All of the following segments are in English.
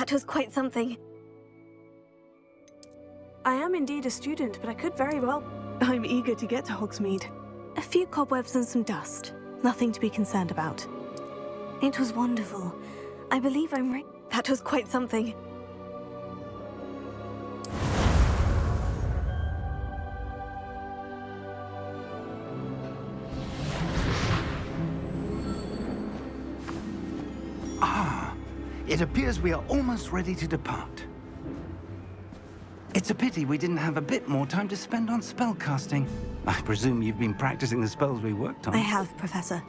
That was quite something. I am indeed a student, but I could very well... I'm eager to get to Hogsmeade. A few cobwebs and some dust. Nothing to be concerned about. It was wonderful. I believe I'm right. That was quite something. It appears we are almost ready to depart. It's a pity we didn't have a bit more time to spend on spellcasting. I presume you've been practicing the spells we worked on. I have, Professor.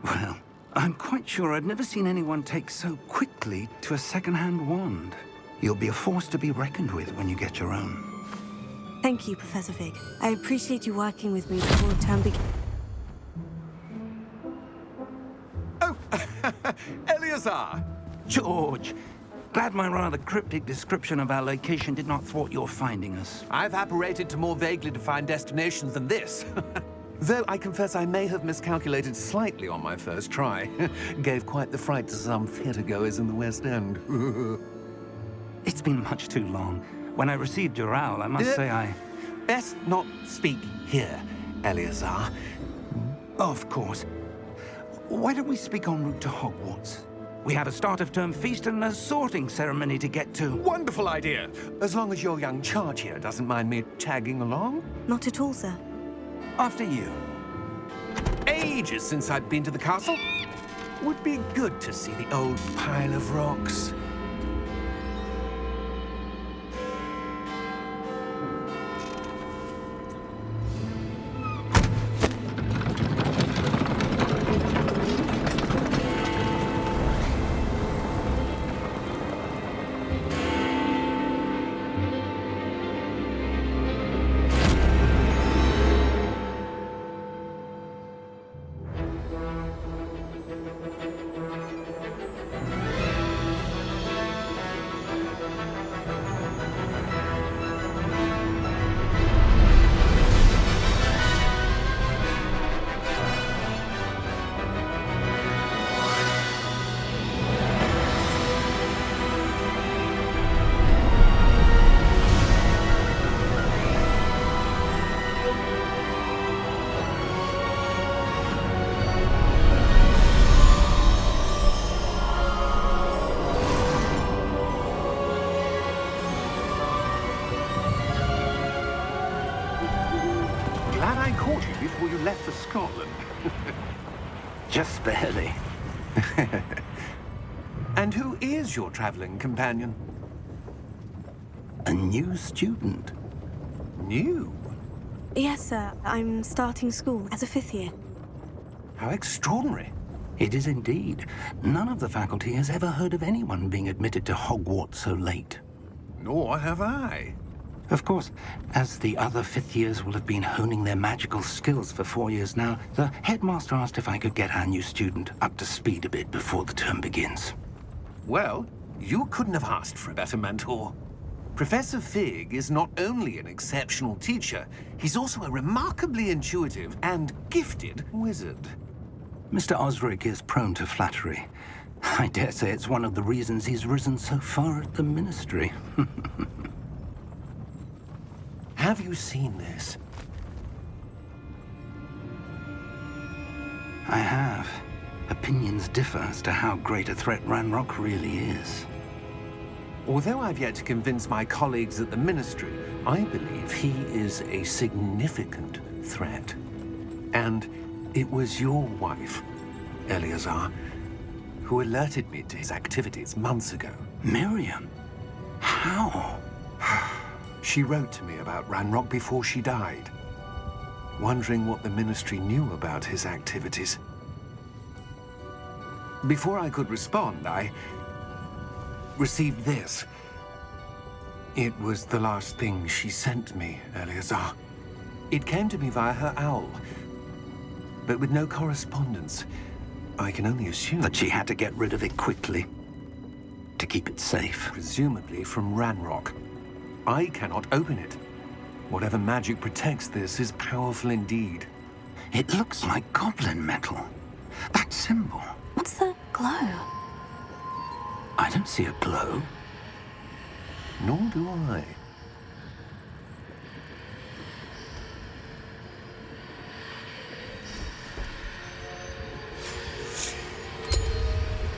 Well, I'm quite sure I've never seen anyone take so quickly to a second-hand wand. You'll be a force to be reckoned with when you get your own. Thank you, Professor Fig. I appreciate you working with me before the term begins. Oh, Eleazar! George, glad my rather cryptic description of our location did not thwart your finding us. I've apparated to more vaguely defined destinations than this. Though I confess I may have miscalculated slightly on my first try. Gave quite the fright to some theatre-goers in the West End. It's been much too long. When I received your owl, I must say I... Best not speak here, Eleazar. Of course. Why don't we speak en route to Hogwarts? We have a start-of-term feast and a sorting ceremony to get to. Wonderful idea! As long as your young charge here doesn't mind me tagging along. Not at all, sir. After you. Ages since I'd been to the castle. Would be good to see the old pile of rocks. Glad I caught you before you left for Scotland. Just barely. And who is your traveling companion? A new student. New? Yes, sir. I'm starting school as a 5th year. How extraordinary. It is indeed. None of the faculty has ever heard of anyone being admitted to Hogwarts so late. Nor have I. Of course, as the other 5th years will have been honing their magical skills for 4 years now, the headmaster asked if I could get our new student up to speed a bit before the term begins. Well, you couldn't have asked for a better mentor. Professor Fig is not only an exceptional teacher, he's also a remarkably intuitive and gifted wizard. Mr. Osric is prone to flattery. I dare say it's one of the reasons he's risen so far at the Ministry. Have you seen this? I have. Opinions differ as to how great a threat Ranrock really is. Although I've yet to convince my colleagues at the Ministry, I believe he is a significant threat. And it was your wife, Eleazar, who alerted me to his activities months ago. Miriam? How? She wrote to me about Ranrock before she died, wondering what the Ministry knew about his activities. Before I could respond, I received this. It was the last thing she sent me, Eleazar. It came to me via her owl, but with no correspondence. I can only assume That she had to get rid of it quickly, to keep it safe. presumably from Ranrock. I cannot open it. Whatever magic protects this is powerful indeed. It looks like goblin metal. That symbol. What's the glow? I don't see a glow. Nor do I.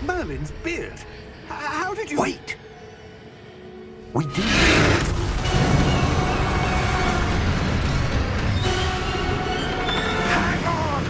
Merlin's beard! How did you... Wait! We did. Hang on!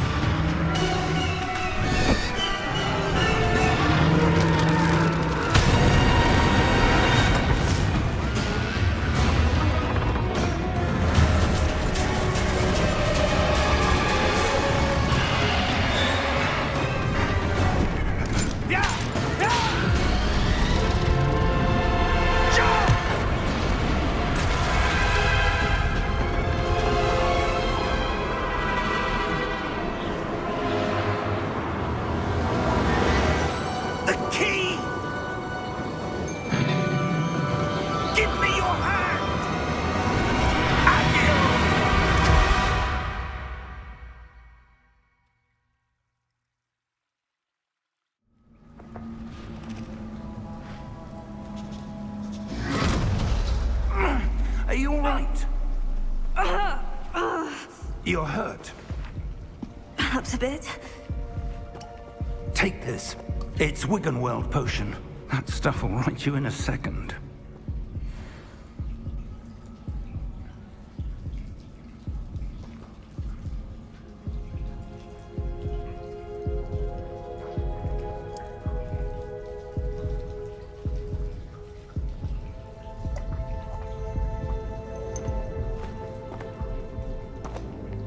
Are you all right? You're hurt. Perhaps a bit. Take this. It's Wiggenweld potion. That stuff will right you in a second.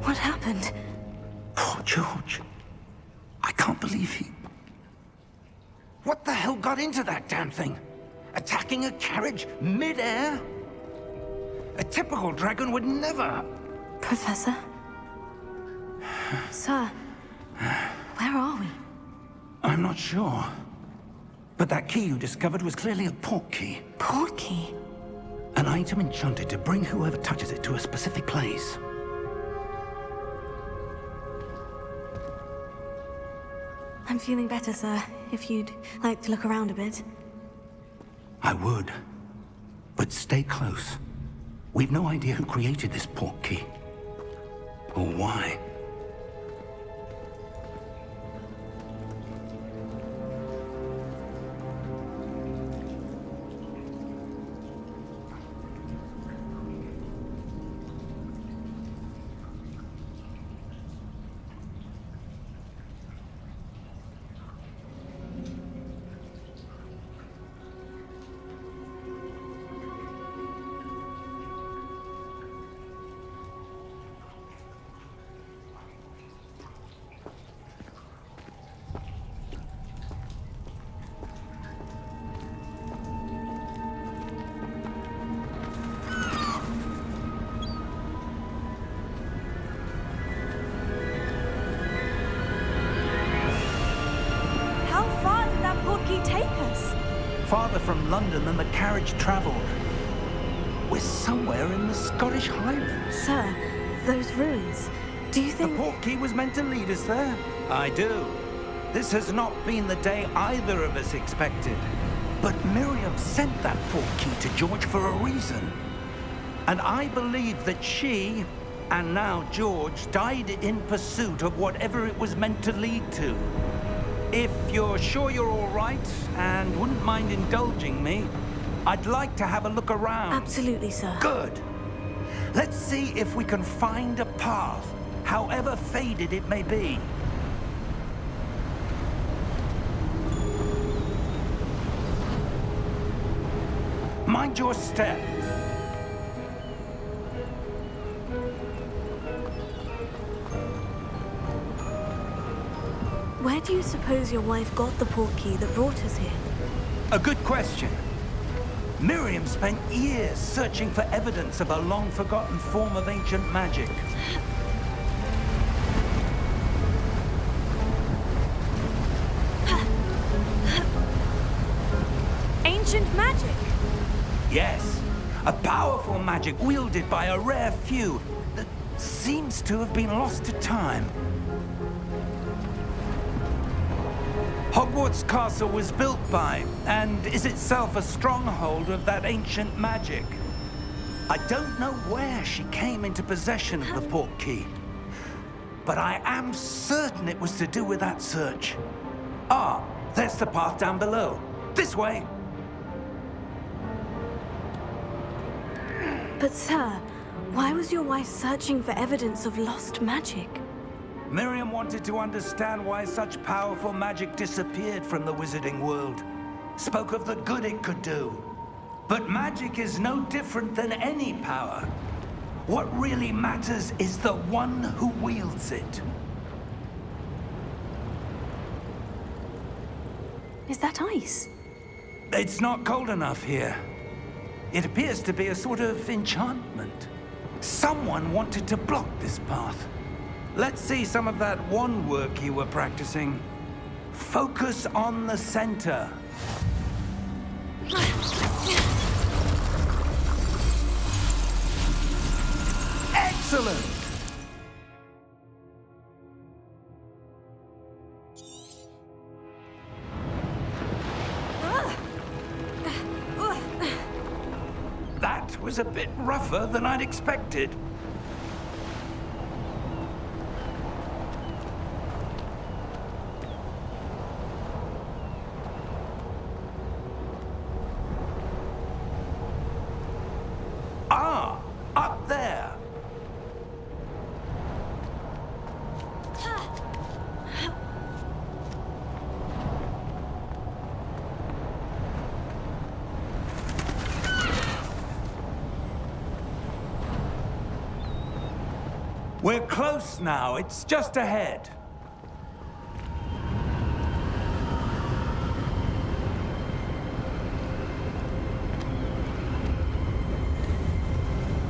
What happened? Poor George. I can't believe he... What the hell got into that damn thing? Attacking a carriage mid-air? A typical dragon would never... Professor? Sir, where are we? I'm not sure. But that key you discovered was clearly a port key. Port key? An item enchanted to bring whoever touches it to a specific place. I'm feeling better, sir. If you'd like to look around a bit. I would. But stay close. We've no idea who created this port key. Or why. Farther from London than the carriage travelled. We're somewhere in the Scottish Highlands. Sir, those ruins. Do you think... The port key was meant to lead us there? I do. This has not been the day either of us expected. But Miriam sent that port key to George for a reason. And I believe that she, and now George, died in pursuit of whatever it was meant to lead to. If you're sure you're all right and wouldn't mind indulging me, I'd like to have a look around. Absolutely, sir. Good. Let's see if we can find a path, however faded it may be. Mind your step. Where do you suppose your wife got the port key that brought us here? A good question. Miriam spent years searching for evidence of a long-forgotten form of ancient magic. Ancient magic? Yes, a powerful magic wielded by a rare few that seems to have been lost to time. Hogwarts Castle was built by, and is itself a stronghold of that ancient magic. I don't know where she came into possession of the portkey, but I am certain it was to do with that search. Ah, there's the path down below. This way! But sir, why was your wife searching for evidence of lost magic? Miriam wanted to understand why such powerful magic disappeared from the wizarding world. Spoke of the good it could do. But magic is no different than any power. What really matters is the one who wields it. Is that ice? It's not cold enough here. It appears to be a sort of enchantment. Someone wanted to block this path. Let's see some of that wand work you were practicing. Focus on the center. Excellent! That was a bit rougher than I'd expected. Ah, up there. We're close now. It's just ahead.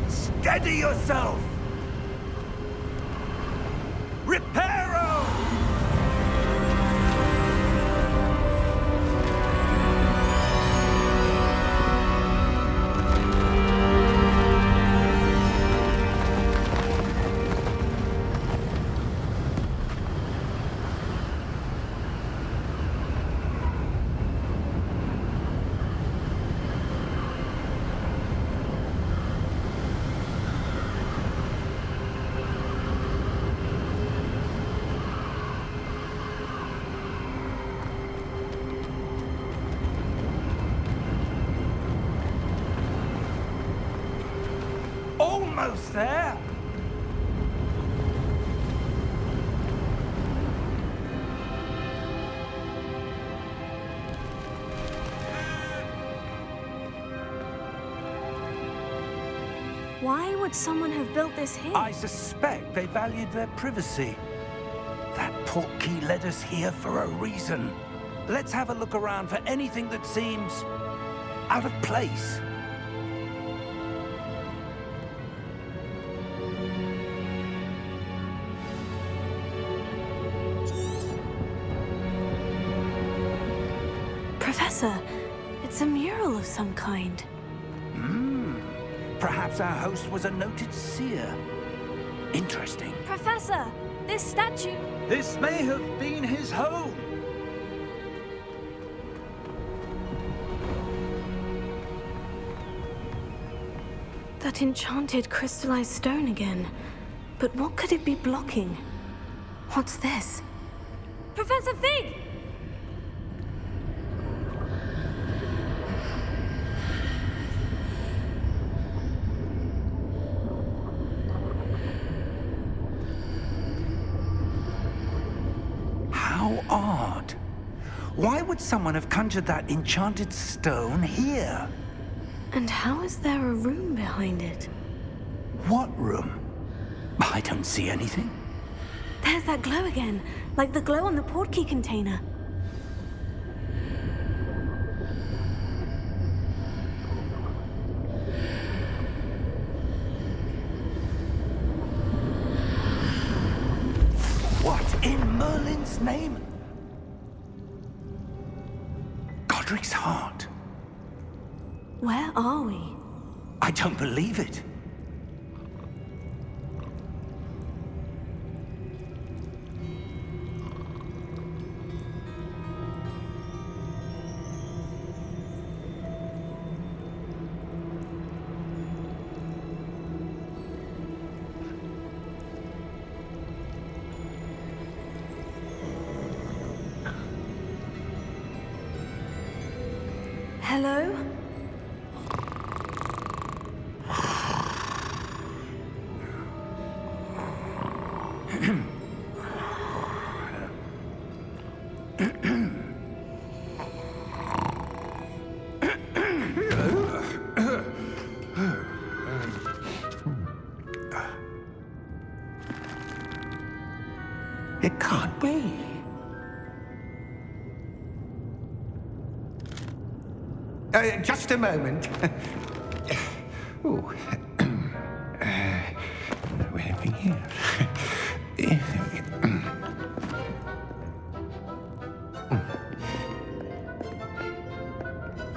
Steady yourself! Reparo! Almost there. Why would someone have built this here? I suspect they valued their privacy. That portkey led us here for a reason. Let's have a look around for anything that seems out of place. Professor, it's a mural of some kind. Perhaps our host was a noted seer. Interesting. Professor, this statue... This may have been his home. That enchanted crystallized stone again. But what could it be blocking? What's this? Professor Fig! How odd. Why would someone have conjured that enchanted stone here? And how is there a room behind it? What room? I don't see anything. There's that glow again, like the glow on the portkey container. What in Merlin's name? Godric's heart. Where are we? I don't believe it. Hello? It can't be. Just a moment. Oh. Wait a minute.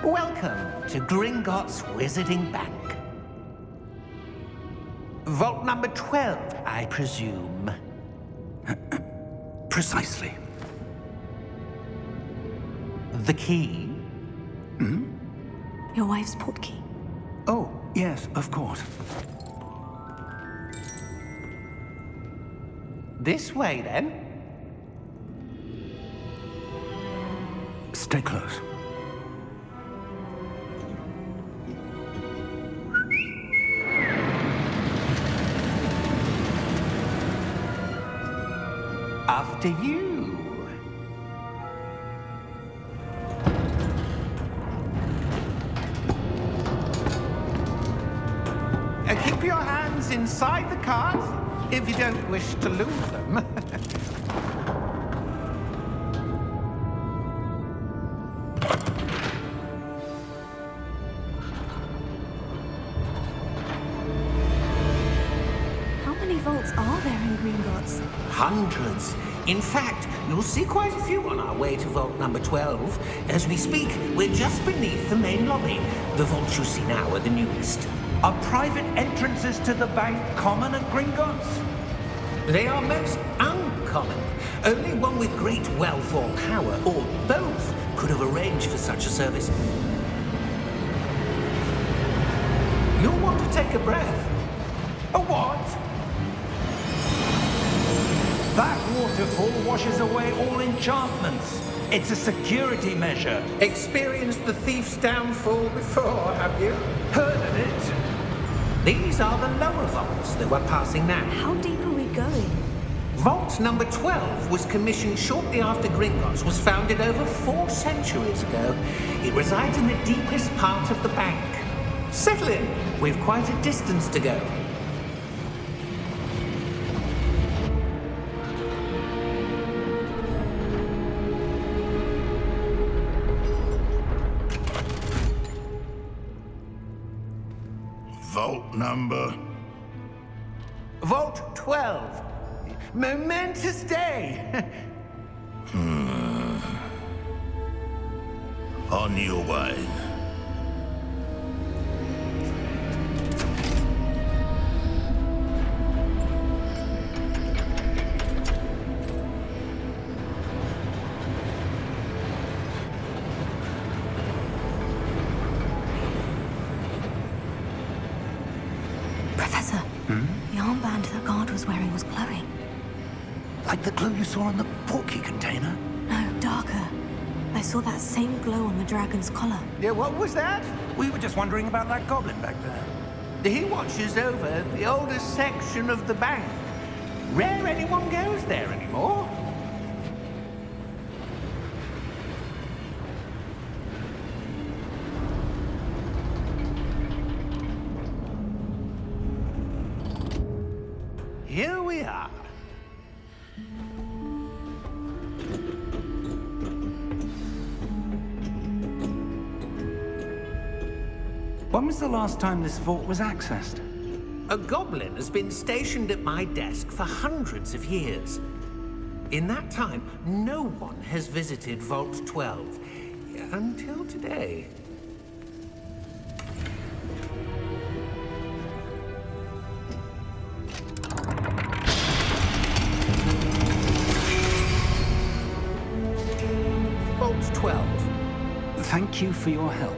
Welcome to Gringotts Wizarding Bank. Vault number 12, I presume. Precisely. The key? Your wife's portkey. Oh, yes, of course. This way, then. Stay close. After you. Keep your hands inside the cart if you don't wish to lose them. How many vaults are there in Gringotts? Hundreds. In fact, you'll see quite a few on our way to vault number 12. As we speak, we're just beneath the main lobby. The vaults you see now are the newest. Are private entrances to the bank common at Gringotts? They are most uncommon. Only one with great wealth or power, or both, could have arranged for such a service. You'll want to take a breath. A what? That waterfall washes away all enchantments. It's a security measure. Experienced the thief's downfall before, have you? Heard of it? These are the lower vaults that we're passing now. How deep are we going? Vault number 12 was commissioned shortly after Gringotts was founded over 4 centuries ago. It resides in the deepest part of the bank. Settle in. We've quite a distance to go. Vault number? Vault 12. Momentous day. On your way. Professor, the armband that guard was wearing was glowing. Like the glow you saw in the portkey container? No, darker. I saw that same glow on the dragon's collar. Yeah, what was that? We were just wondering about that goblin back there. He watches over the oldest section of the bank. Rare anyone goes there anymore. Here we are. When was the last time this vault was accessed? A goblin has been stationed at my desk for hundreds of years. In that time, no one has visited Vault 12. Until today. Vault 12. Thank you for your help.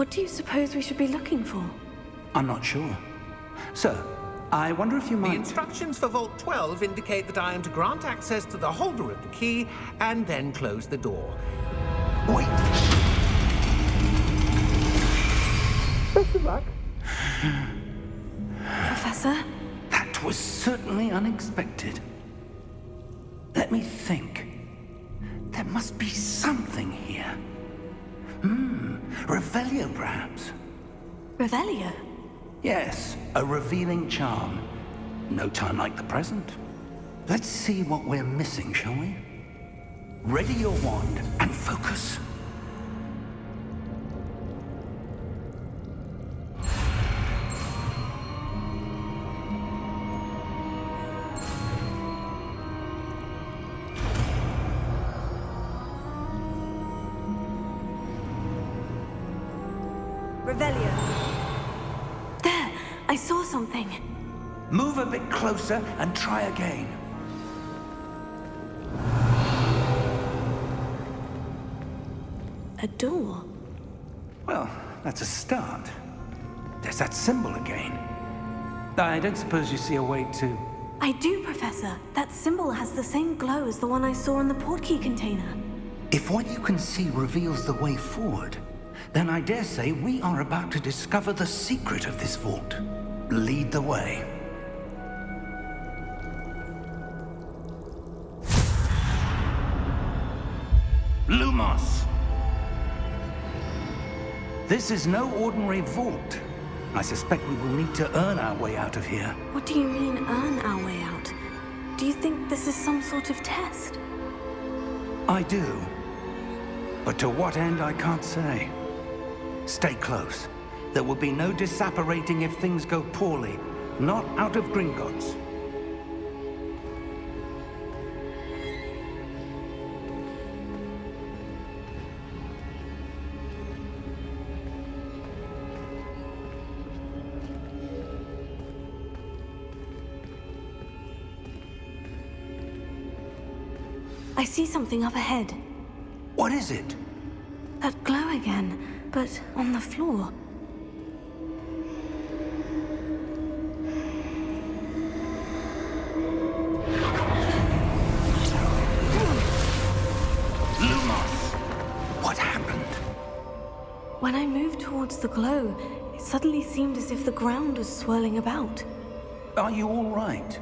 What do you suppose we should be looking for? I'm not sure. Sir, I wonder if you The might... instructions for Vault 12 indicate that I am to grant access to the holder of the key and then close the door. Wait! Best of luck. Professor? That was certainly unexpected. Let me think. There must be something here. Revelio, perhaps? Revelio? Yes, a revealing charm. No time like the present. Let's see what we're missing, shall we? Ready your wand and focus. Revelio. There! I saw something. Move a bit closer and try again. A door. Well, that's a start. There's that symbol again. I don't suppose you see a way to... I do, Professor. That symbol has the same glow as the one I saw in the portkey container. If what you can see reveals the way forward, then I dare say we are about to discover the secret of this vault. Lead the way. Lumos! This is no ordinary vault. I suspect we will need to earn our way out of here. What do you mean, earn our way out? Do you think this is some sort of test? I do. But to what end, I can't say. Stay close. There will be no disapparating if things go poorly. Not out of Gringotts. I see something up ahead. What is it? That glow again, but on the floor. Lumos! What happened? When I moved towards the glow, it suddenly seemed as if the ground was swirling about. Are you all right?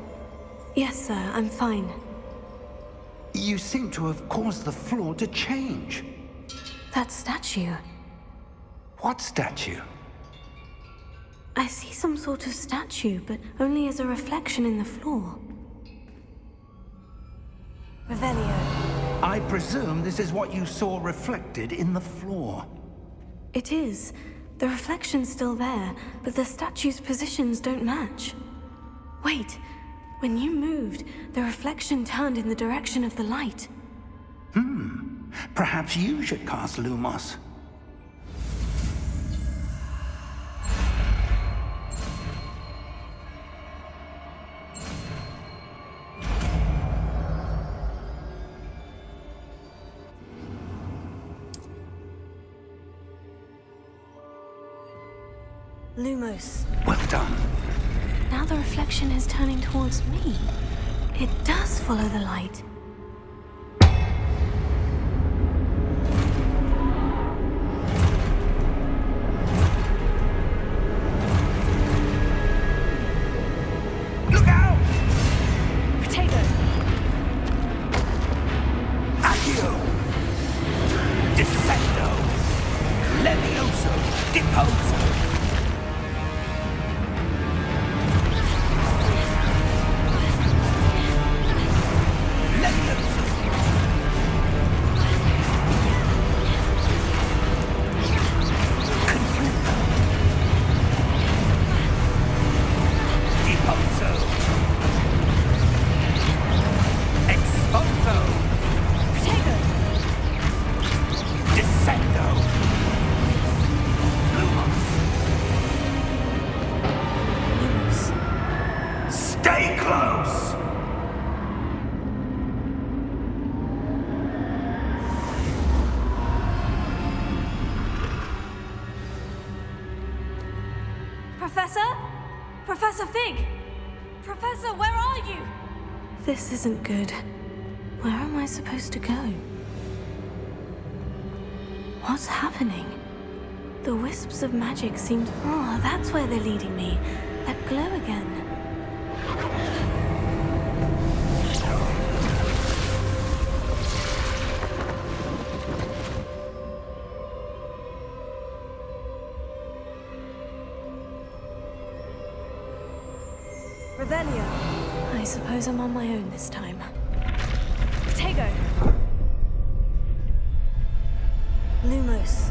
Yes, sir, I'm fine. You seem to have caused the floor to change. That statue. What statue? I see some sort of statue, but only as a reflection in the floor. Revelio. I presume this is what you saw reflected in the floor. It is. The reflection's still there, but the statue's positions don't match. Wait, when you moved, the reflection turned in the direction of the light. Perhaps you should cast Lumos. Lumos. Well done. Now the reflection is turning towards me. It does follow the light. Look out! Potato. Accio! Descendo! Levioso! Deposo! Levioso! Conflicto! Deposo! Exposo! Potato. Descendo! Lumos! Professor? Professor Fig? Professor, where are you? This isn't good. Where am I supposed to go? What's happening? The wisps of magic seemed... Oh, that's where they're leading me. That glow again. Revelio. I suppose I'm on my own this time. Protego. Lumos.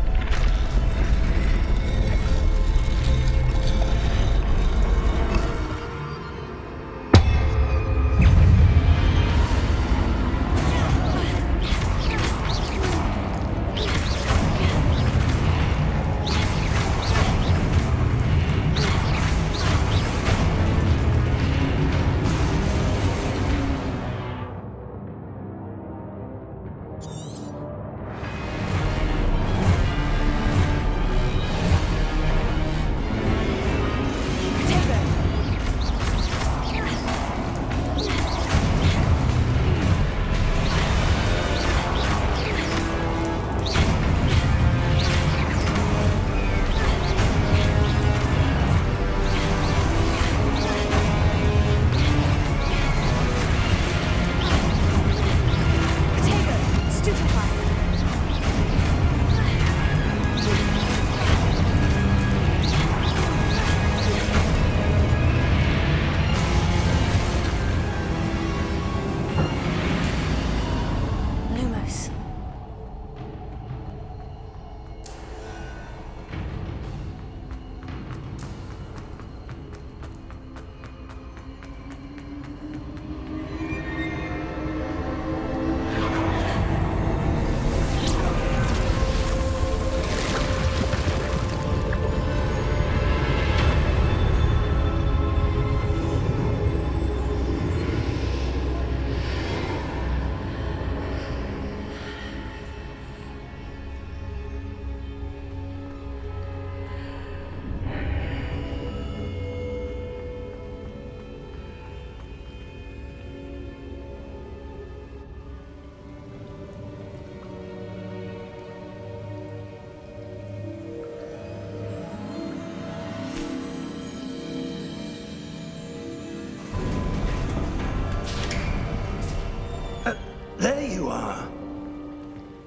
There you are.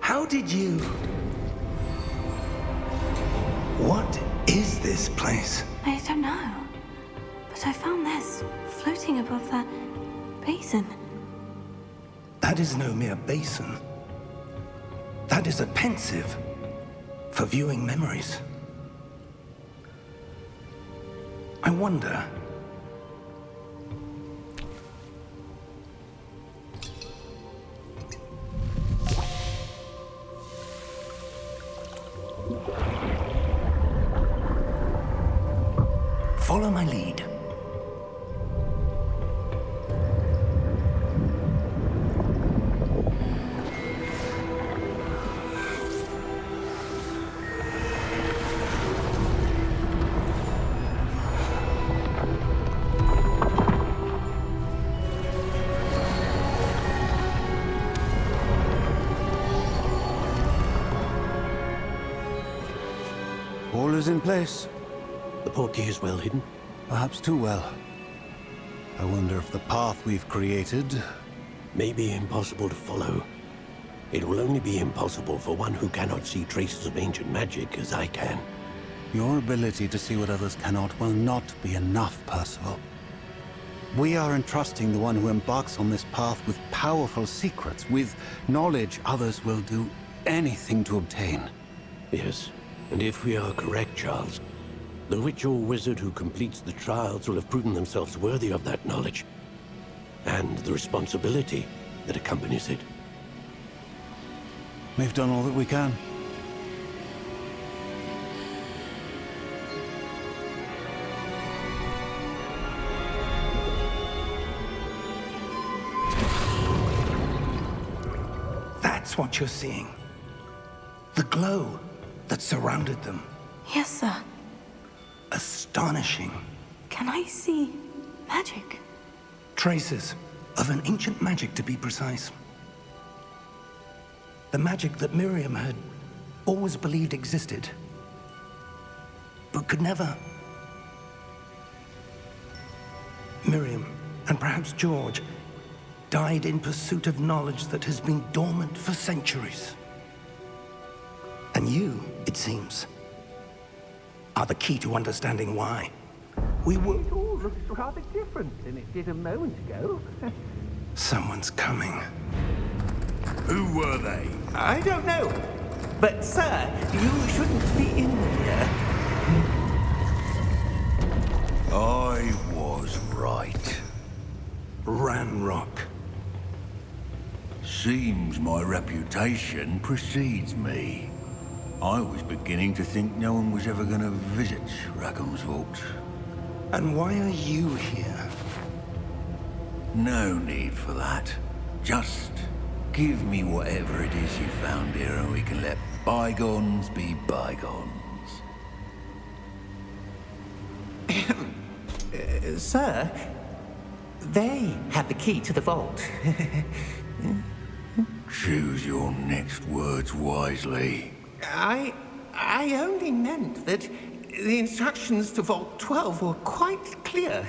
How did you... What is this place? I don't know. But I found this, floating above that basin. That is no mere basin. That is a pensive for viewing memories. I wonder... Follow my lead. All is in place. The portkey is well hidden. Perhaps too well. I wonder if the path we've created... May be impossible to follow. It will only be impossible for one who cannot see traces of ancient magic as I can. Your ability to see what others cannot will not be enough, Percival. We are entrusting the one who embarks on this path with powerful secrets, with knowledge others will do anything to obtain. Yes, and if we are correct, Charles, the witch or wizard who completes the trials will have proven themselves worthy of that knowledge, and the responsibility that accompanies it. We've done all that we can. That's what you're seeing. The glow that surrounded them. Yes, sir. astonishing. Can I see magic? Traces of an ancient magic, to be precise. The magic that Miriam had always believed existed, but could never. Miriam, and perhaps George, died in pursuit of knowledge that has been dormant for centuries. And you, it seems, are the key to understanding why. We were... It all looks rather different than it did a moment ago. Someone's coming. Who were they? I don't know. But, sir, you shouldn't be in here. I was right. Ranrock. Seems my reputation precedes me. I was beginning to think no one was ever going to visit Rackham's vault. And why are you here? No need for that. Just give me whatever it is you found here and we can let bygones be bygones. Sir, they had the key to the vault. Choose your next words wisely. I only meant that the instructions to Vault 12 were quite clear.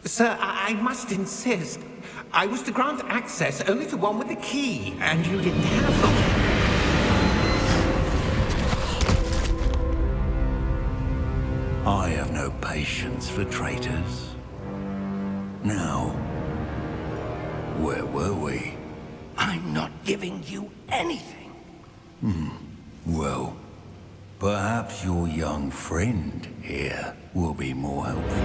Sir, I must insist. I was to grant access only to one with the key, and you didn't have them. I have no patience for traitors. Now, where were we? I'm not giving you anything. Well, perhaps your young friend here will be more helpful.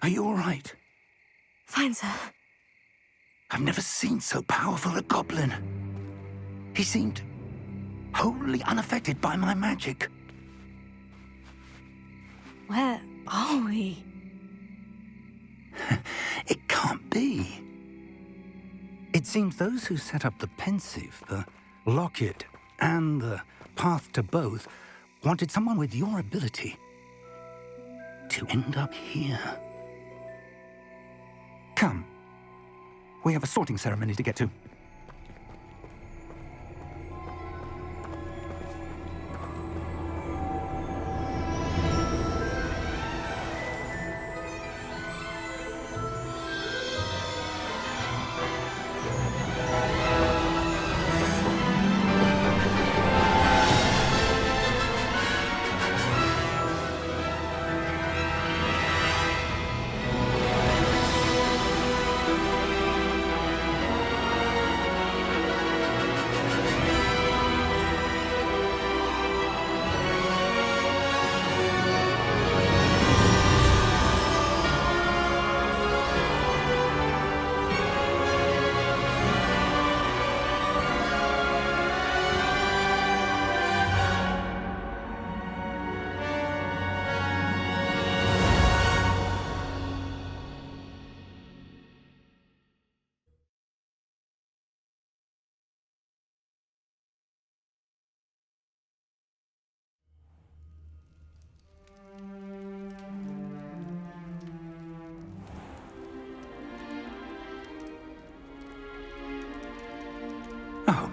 Are you all right? Fine, sir. I've never seen so powerful a goblin. He seemed wholly unaffected by my magic. Where are we? It can't be. It seems those who set up the pensive, the locket, and the path to both wanted someone with your ability to end up here. Come. We have a sorting ceremony to get to.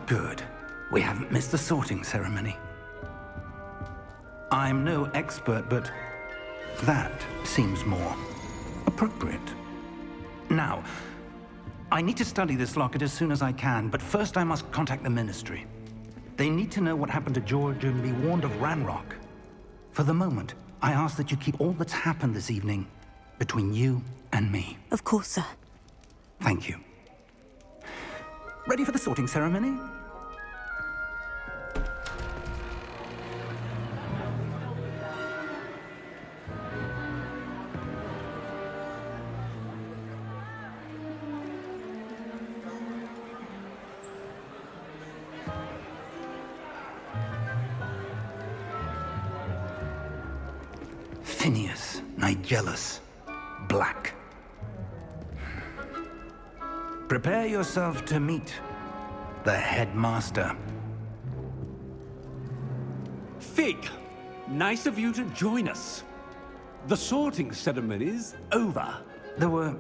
Good. We haven't missed the sorting ceremony. I'm no expert, but that seems more appropriate. Now, I need to study this locket as soon as I can, but first I must contact the Ministry. They need to know what happened to George and be warned of Ranrock. For the moment, I ask that you keep all that's happened this evening between you and me. Of course, sir. Thank you. Ready for the sorting ceremony? Phineas, Nigellus, Black. Prepare yourself to meet the headmaster. Fig, nice of you to join us. The sorting ceremony's over. There were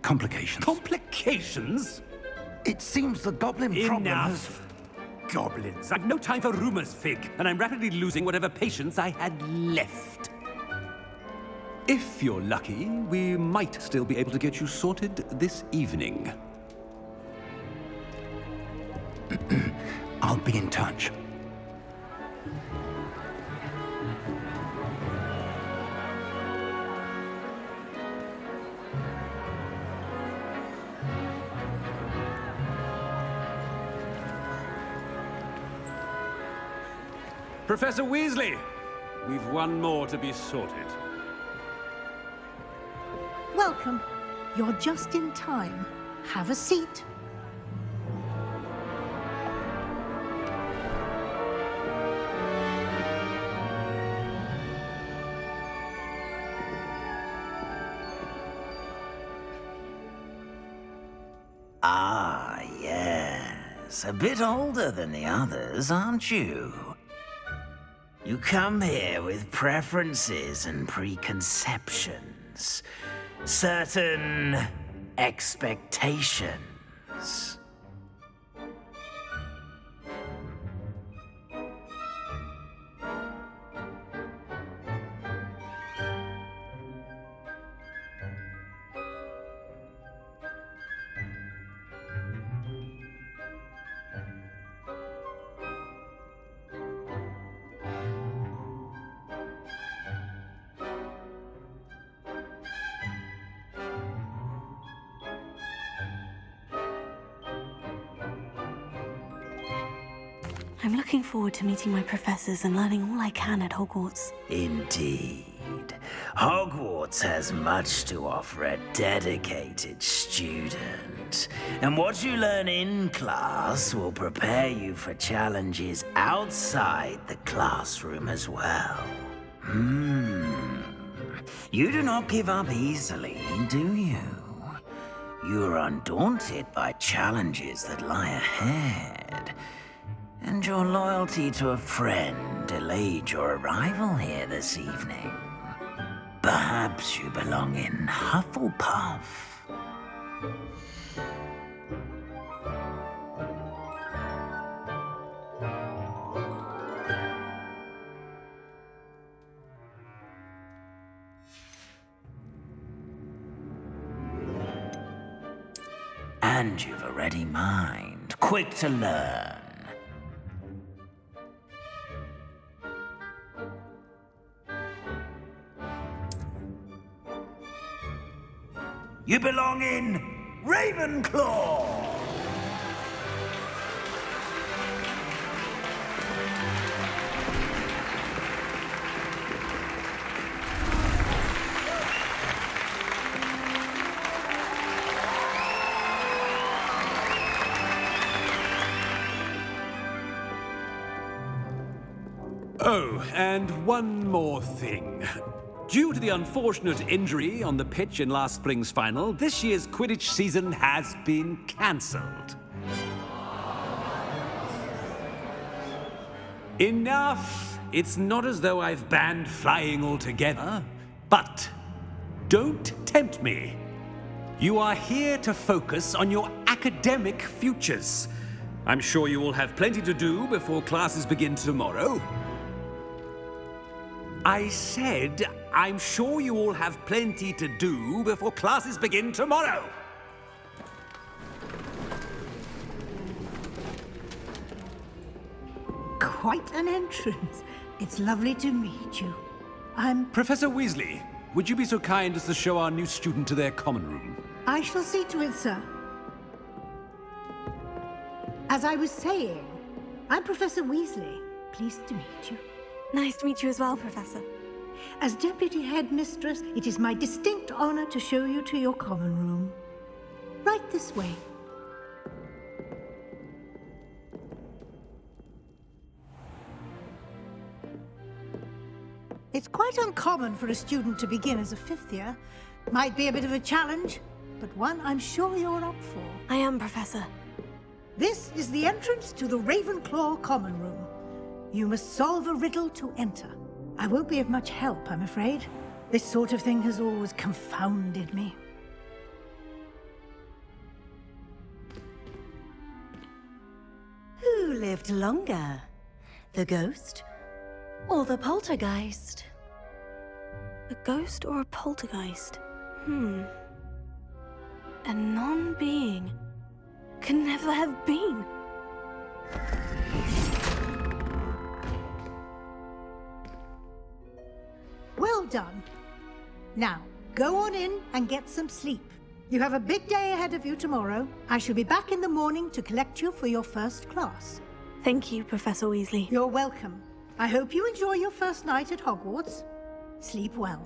complications. Complications? It seems the goblin problem has... Enough. Goblins. I've no time for rumors, Fig, and I'm rapidly losing whatever patience I had left. If you're lucky, we might still be able to get you sorted this evening. I'll be in touch. Professor Weasley, we've one more to be sorted. Welcome. You're just in time. Have a seat. Ah, yes. A bit older than the others, aren't you? You come here with preferences and preconceptions. Certain expectations. I'm looking forward to meeting my professors and learning all I can at Hogwarts. Indeed. Hogwarts has much to offer a dedicated student. And what you learn in class will prepare you for challenges outside the classroom as well. You do not give up easily, do you? You are undaunted by challenges that lie ahead. And your loyalty to a friend delayed your arrival here this evening. Perhaps you belong in Hufflepuff. And you've a ready mind, quick to learn. You belong in Ravenclaw! Oh, and one more thing. Due to the unfortunate injury on the pitch in last spring's final, this year's Quidditch season has been cancelled. Enough! It's not as though I've banned flying altogether, but don't tempt me. You are here to focus on your academic futures. I'm sure you all have plenty to do before classes begin tomorrow. I said, I'm sure you all have plenty to do before classes begin tomorrow. Quite an entrance. It's lovely to meet you. Professor Weasley, would you be so kind as to show our new student to their common room? I shall see to it, sir. As I was saying, I'm Professor Weasley. Pleased to meet you. Nice to meet you as well, Professor. As Deputy Headmistress, it is my distinct honor to show you to your common room. Right this way. It's quite uncommon for a student to begin as a fifth year. Might be a bit of a challenge, but one I'm sure you're up for. I am, Professor. This is the entrance to the Ravenclaw common room. You must solve a riddle to enter. I won't be of much help, I'm afraid. This sort of thing has always confounded me. Who lived longer? The ghost or the poltergeist? A ghost or a poltergeist? A non-being can never have been. Well done. Now, go on in and get some sleep. You have a big day ahead of you tomorrow. I shall be back in the morning to collect you for your first class. Thank you, Professor Weasley. You're welcome. I hope you enjoy your first night at Hogwarts. Sleep well.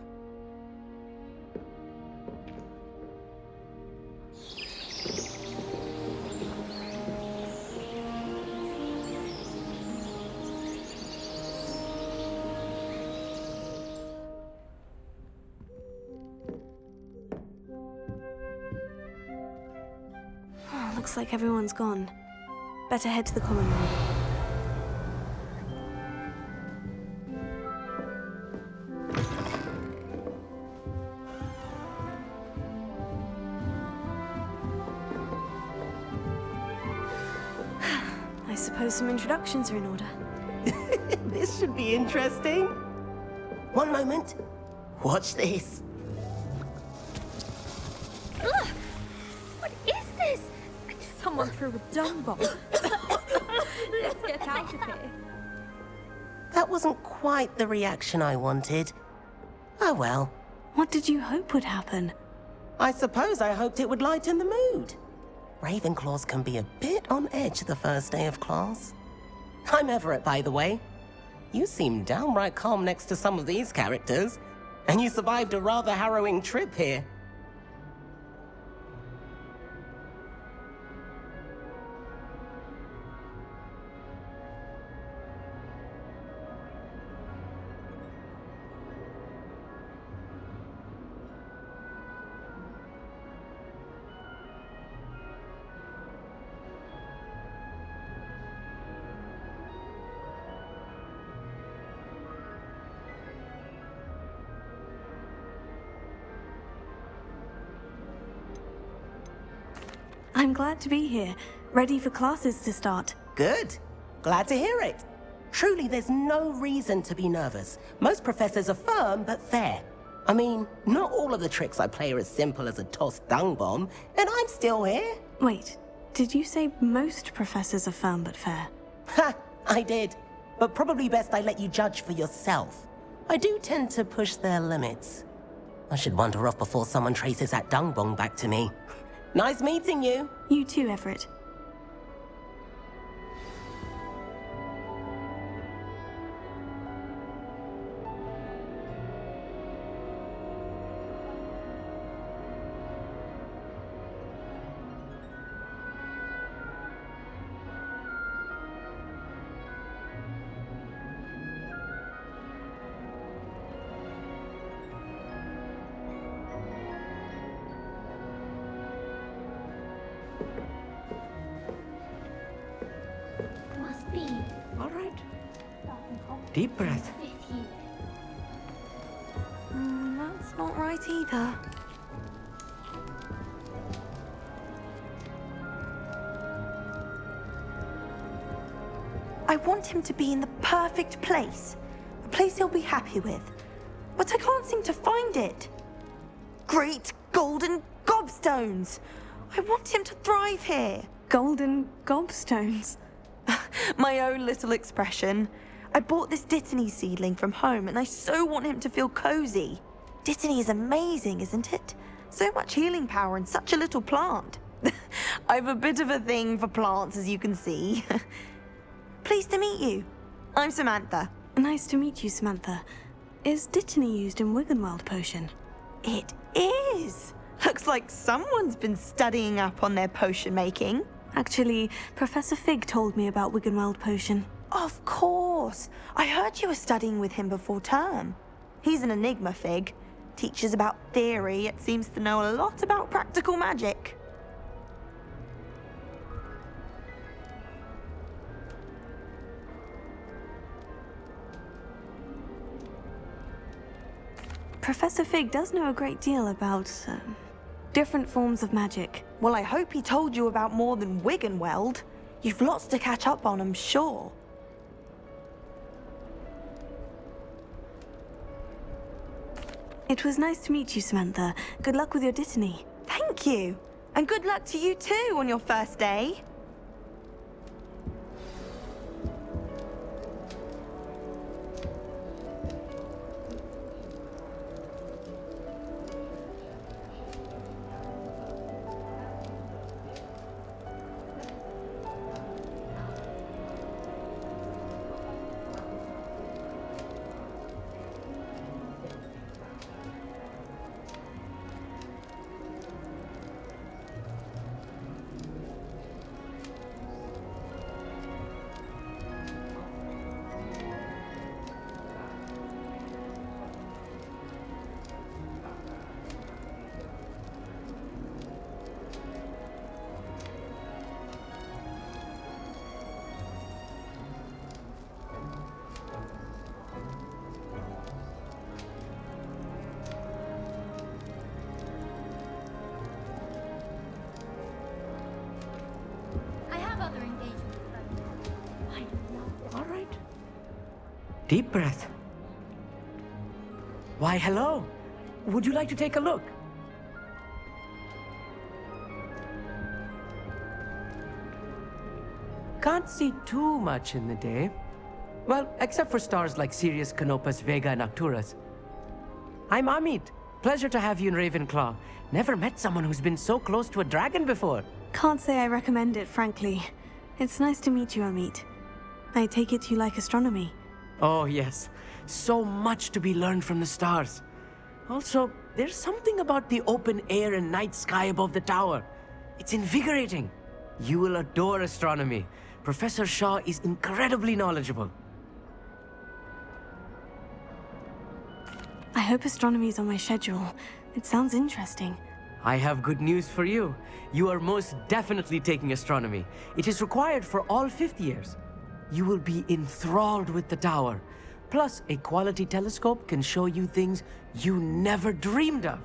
Looks like everyone's gone. Better head to the common room. I suppose some introductions are in order. This should be interesting. One moment. Watch this. Ugh! What is this? Someone threw a dung bomb. Let's get out of here. That wasn't quite the reaction I wanted. Oh well. What did you hope would happen? I suppose I hoped it would lighten the mood. Ravenclaws can be a bit on edge the first day of class. I'm Everett, by the way. You seem downright calm next to some of these characters, and you survived a rather harrowing trip here. I'm glad to be here, ready for classes to start. Good. Glad to hear it. Truly, there's no reason to be nervous. Most professors are firm but fair. I mean, not all of the tricks I play are as simple as a tossed dung bomb, and I'm still here. Wait, did you say most professors are firm but fair? Ha! I did. But probably best I let you judge for yourself. I do tend to push their limits. I should wander off before someone traces that dung bomb back to me. Nice meeting you. You too, Everett. All right. Deep breath. That's not right either. I want him to be in the perfect place. A place he'll be happy with. But I can't seem to find it. Great golden gobstones! I want him to thrive here. Golden gobstones? My own little expression. I bought this Dittany seedling from home and I so want him to feel cozy. Dittany is amazing, isn't it? So much healing power in such a little plant. I've a bit of a thing for plants, as you can see. Pleased to meet you. I'm Samantha. Nice to meet you, Samantha. Is Dittany used in Wiggenweld potion? It is. Looks like someone's been studying up on their potion making. Actually, Professor Fig told me about Wiggenweld potion. Of course. I heard you were studying with him before term. He's an enigma, Fig. Teaches about theory, yet seems to know a lot about practical magic. Professor Fig does know a great deal about different forms of magic. Well, I hope he told you about more than Wiggenweld. You've lots to catch up on, I'm sure. It was nice to meet you, Samantha. Good luck with your Dittany. Thank you. And good luck to you too on your first day. Deep breath. Why, hello. Would you like to take a look? Can't see too much in the day. Well, except for stars like Sirius, Canopus, Vega, and Arcturus. I'm Amit. Pleasure to have you in Ravenclaw. Never met someone who's been so close to a dragon before. Can't say I recommend it, frankly. It's nice to meet you, Amit. I take it you like astronomy. Oh, yes. So much to be learned from the stars. Also, there's something about the open air and night sky above the tower. It's invigorating. You will adore astronomy. Professor Shaw is incredibly knowledgeable. I hope astronomy's on my schedule. It sounds interesting. I have good news for you. You are most definitely taking astronomy. It is required for all 5th years. You will be enthralled with the tower. Plus, a quality telescope can show you things you never dreamed of.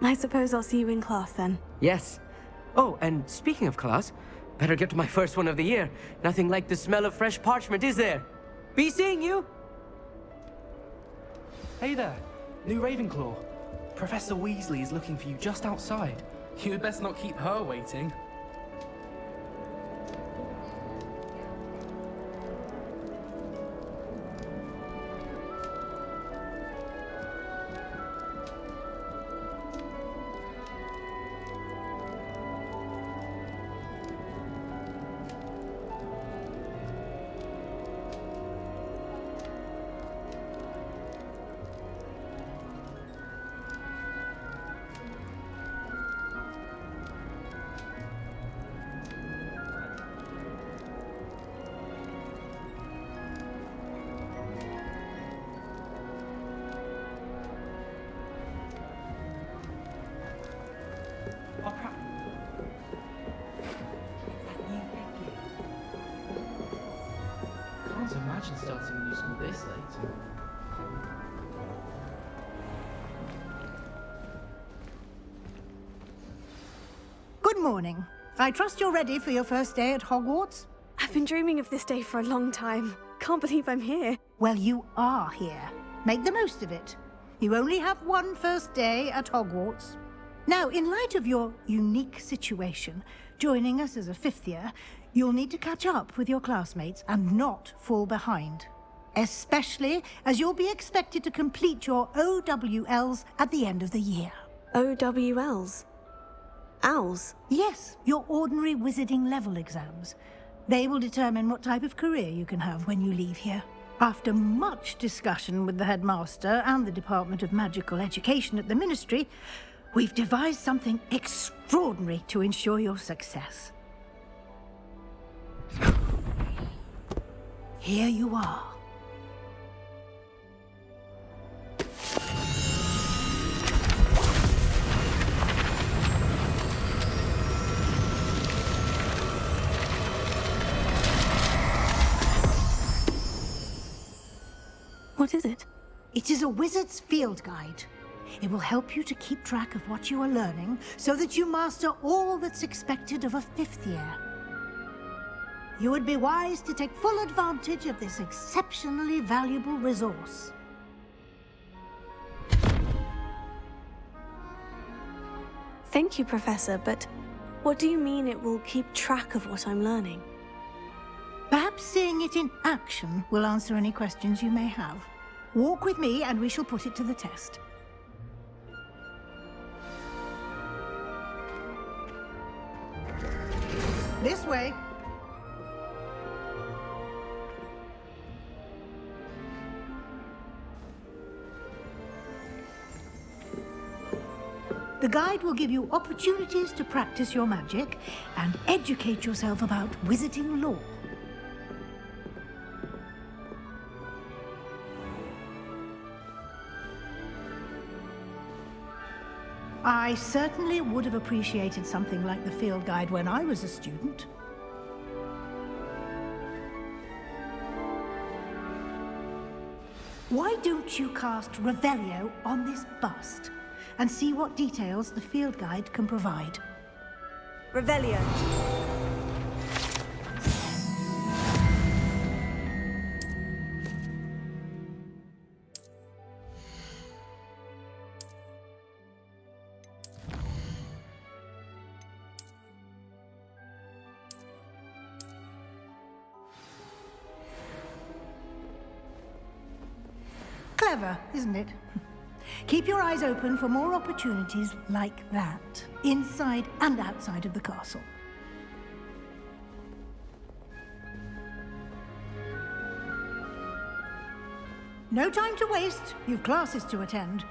I suppose I'll see you in class then. Yes. Oh, and speaking of class, better get to my first one of the year. Nothing like the smell of fresh parchment, is there? Be seeing you! Hey there, new Ravenclaw. Professor Weasley is looking for you just outside. You'd best not keep her waiting. Can't imagine starting a new school this late. Good morning. I trust you're ready for your first day at Hogwarts? Have been dreaming of this day for a long time. Can't believe I'm here. Well, you are here. Make the most of it. You only have one first day at Hogwarts. Now, in light of your unique situation, joining us as a fifth year, you'll need to catch up with your classmates and not fall behind. Especially as you'll be expected to complete your OWLs at the end of the year. OWLs? Owls? Yes, your ordinary wizarding level exams. They will determine what type of career you can have when you leave here. After much discussion with the headmaster and the Department of Magical Education at the Ministry, we've devised something extraordinary to ensure your success. Here you are. What is it? It is a wizard's field guide. It will help you to keep track of what you are learning so that you master all that's expected of a fifth year. You would be wise to take full advantage of this exceptionally valuable resource. Thank you, Professor, but what do you mean it will keep track of what I'm learning? Perhaps seeing it in action will answer any questions you may have. Walk with me and we shall put it to the test. This way. The guide will give you opportunities to practice your magic and educate yourself about wizarding lore. I certainly would have appreciated something like the field guide when I was a student. Why don't you cast Revelio on this bust and see what details the field guide can provide? Revelio. Clever, isn't it? Keep your eyes open for more opportunities like that, inside and outside of the castle. No time to waste. You've classes to attend.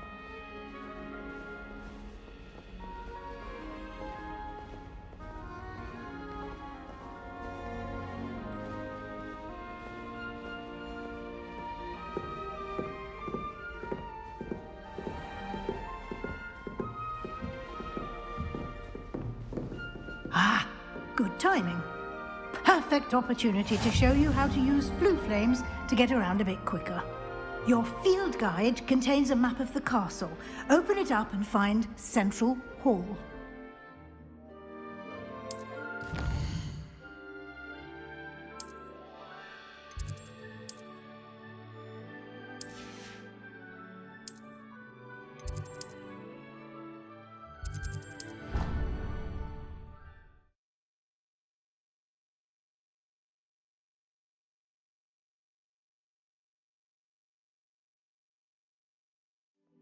Ah, good timing. Perfect opportunity to show you how to use flue flames to get around a bit quicker. Your field guide contains a map of the castle. Open it up and find Central Hall.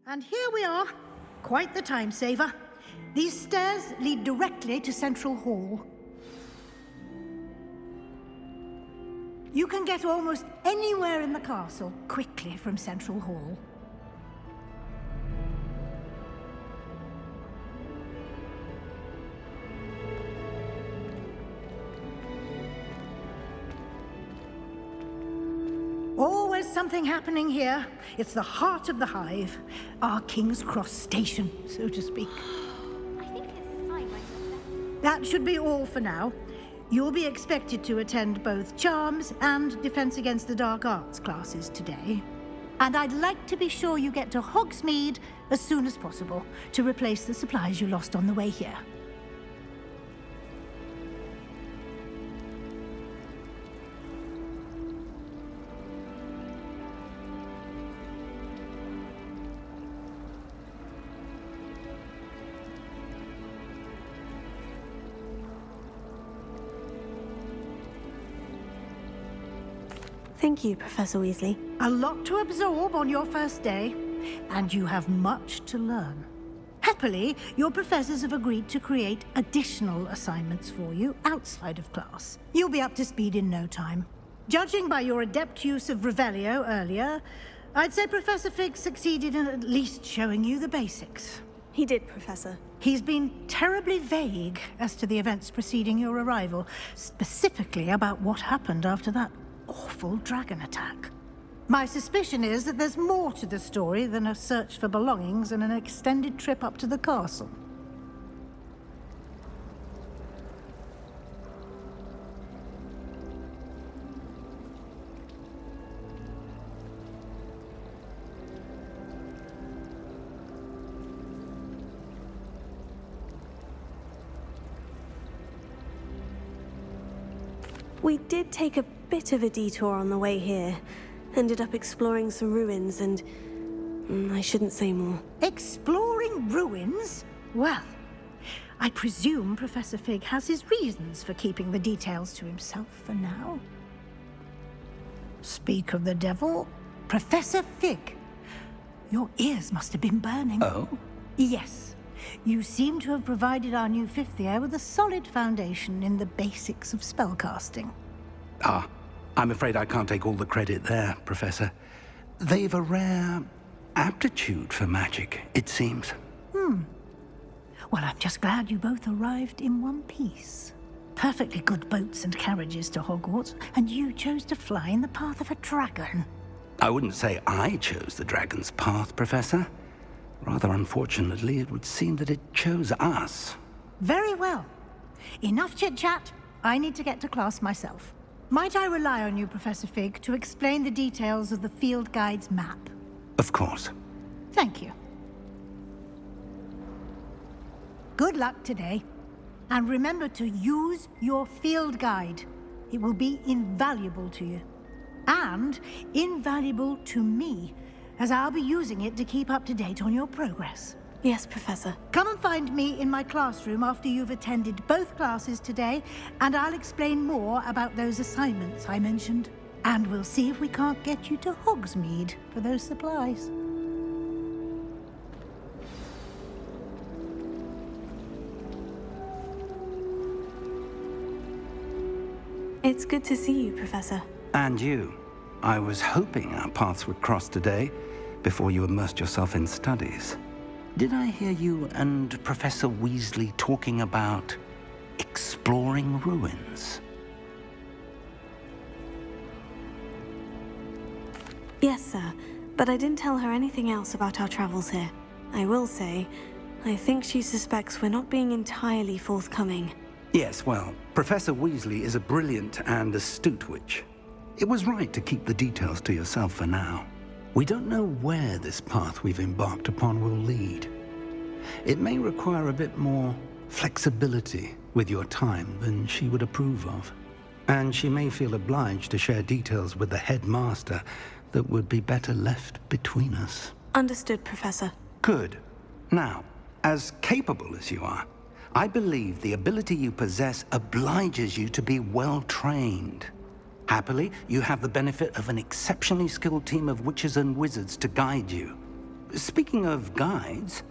And here we are. Quite the time saver. These stairs lead directly to Central Hall. You can get almost anywhere in the castle quickly from Central Hall. Always something happening here. It's the heart of the hive. Our King's Cross station, so to speak. I think it's time I That should be all for now. You'll be expected to attend both Charms and Defense Against the Dark Arts classes today. And I'd like to be sure you get to Hogsmeade as soon as possible to replace the supplies you lost on the way here. Thank you, Professor Weasley. A lot to absorb on your first day, and you have much to learn. Happily, your professors have agreed to create additional assignments for you outside of class. You'll be up to speed in no time. Judging by your adept use of Revelio earlier, I'd say Professor Fig succeeded in at least showing you the basics. He did, Professor. He's been terribly vague as to the events preceding your arrival, specifically about what happened after that awful dragon attack. My suspicion is that there's more to the story than a search for belongings and an extended trip up to the castle. We did take a bit of a detour on the way here. Ended up exploring some ruins and... I shouldn't say more. Exploring ruins? Well, I presume Professor Fig has his reasons for keeping the details to himself for now. Speak of the devil, Professor Fig. Your ears must have been burning. Oh? Yes. You seem to have provided our new fifth year with a solid foundation in the basics of spellcasting. Ah, I'm afraid I can't take all the credit there, Professor. They've a rare aptitude for magic, it seems. Well, I'm just glad you both arrived in one piece. Perfectly good boats and carriages to Hogwarts, and you chose to fly in the path of a dragon. I wouldn't say I chose the dragon's path, Professor. Rather unfortunately, it would seem that it chose us. Very well. Enough chit-chat. I need to get to class myself. Might I rely on you, Professor Fig, to explain the details of the field guide's map? Of course. Thank you. Good luck today. And remember to use your field guide. It will be invaluable to you. And invaluable to me, as I'll be using it to keep up to date on your progress. Yes, Professor. Come and find me in my classroom after you've attended both classes today, and I'll explain more about those assignments I mentioned. And we'll see if we can't get you to Hogsmeade for those supplies. It's good to see you, Professor. And you. I was hoping our paths would cross today, before you immersed yourself in studies. Did I hear you and Professor Weasley talking about exploring ruins? Yes, sir. But I didn't tell her anything else about our travels here. I will say, I think she suspects we're not being entirely forthcoming. Yes, well, Professor Weasley is a brilliant and astute witch. It was right to keep the details to yourself for now. We don't know where this path we've embarked upon will lead. It may require a bit more flexibility with your time than she would approve of. And she may feel obliged to share details with the headmaster that would be better left between us. Understood, Professor. Good. Now, as capable as you are, I believe the ability you possess obliges you to be well-trained. Happily, you have the benefit of an exceptionally skilled team of witches and wizards to guide you. Speaking of guides,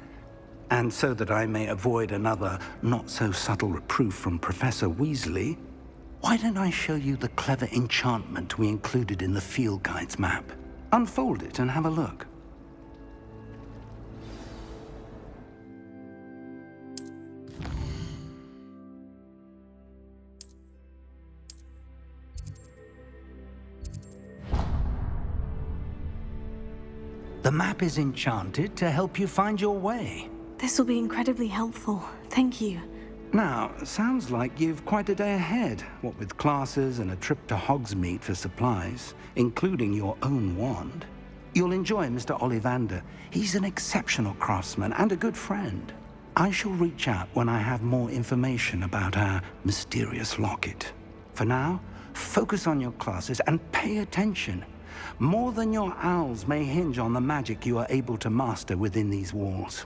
and so that I may avoid another not-so-subtle reproof from Professor Weasley, why don't I show you the clever enchantment we included in the field guide's map? Unfold it and have a look. The map is enchanted to help you find your way. This will be incredibly helpful. Thank you. Now, sounds like you've quite a day ahead, what with classes and a trip to Hogsmeade for supplies, including your own wand. You'll enjoy Mr. Ollivander. He's an exceptional craftsman and a good friend. I shall reach out when I have more information about our mysterious locket. For now, focus on your classes and pay attention. More than your owls may hinge on the magic you are able to master within these walls.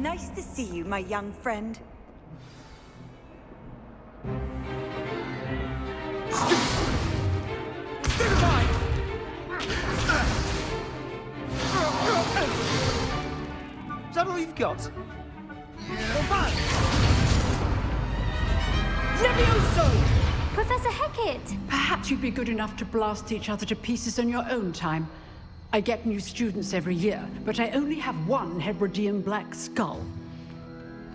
Nice to see you, my young friend. Is that all you've got? Levioso! Professor Hecat! Perhaps you'd be good enough to blast each other to pieces on your own time. I get new students every year, but I only have one Hebridean black skull.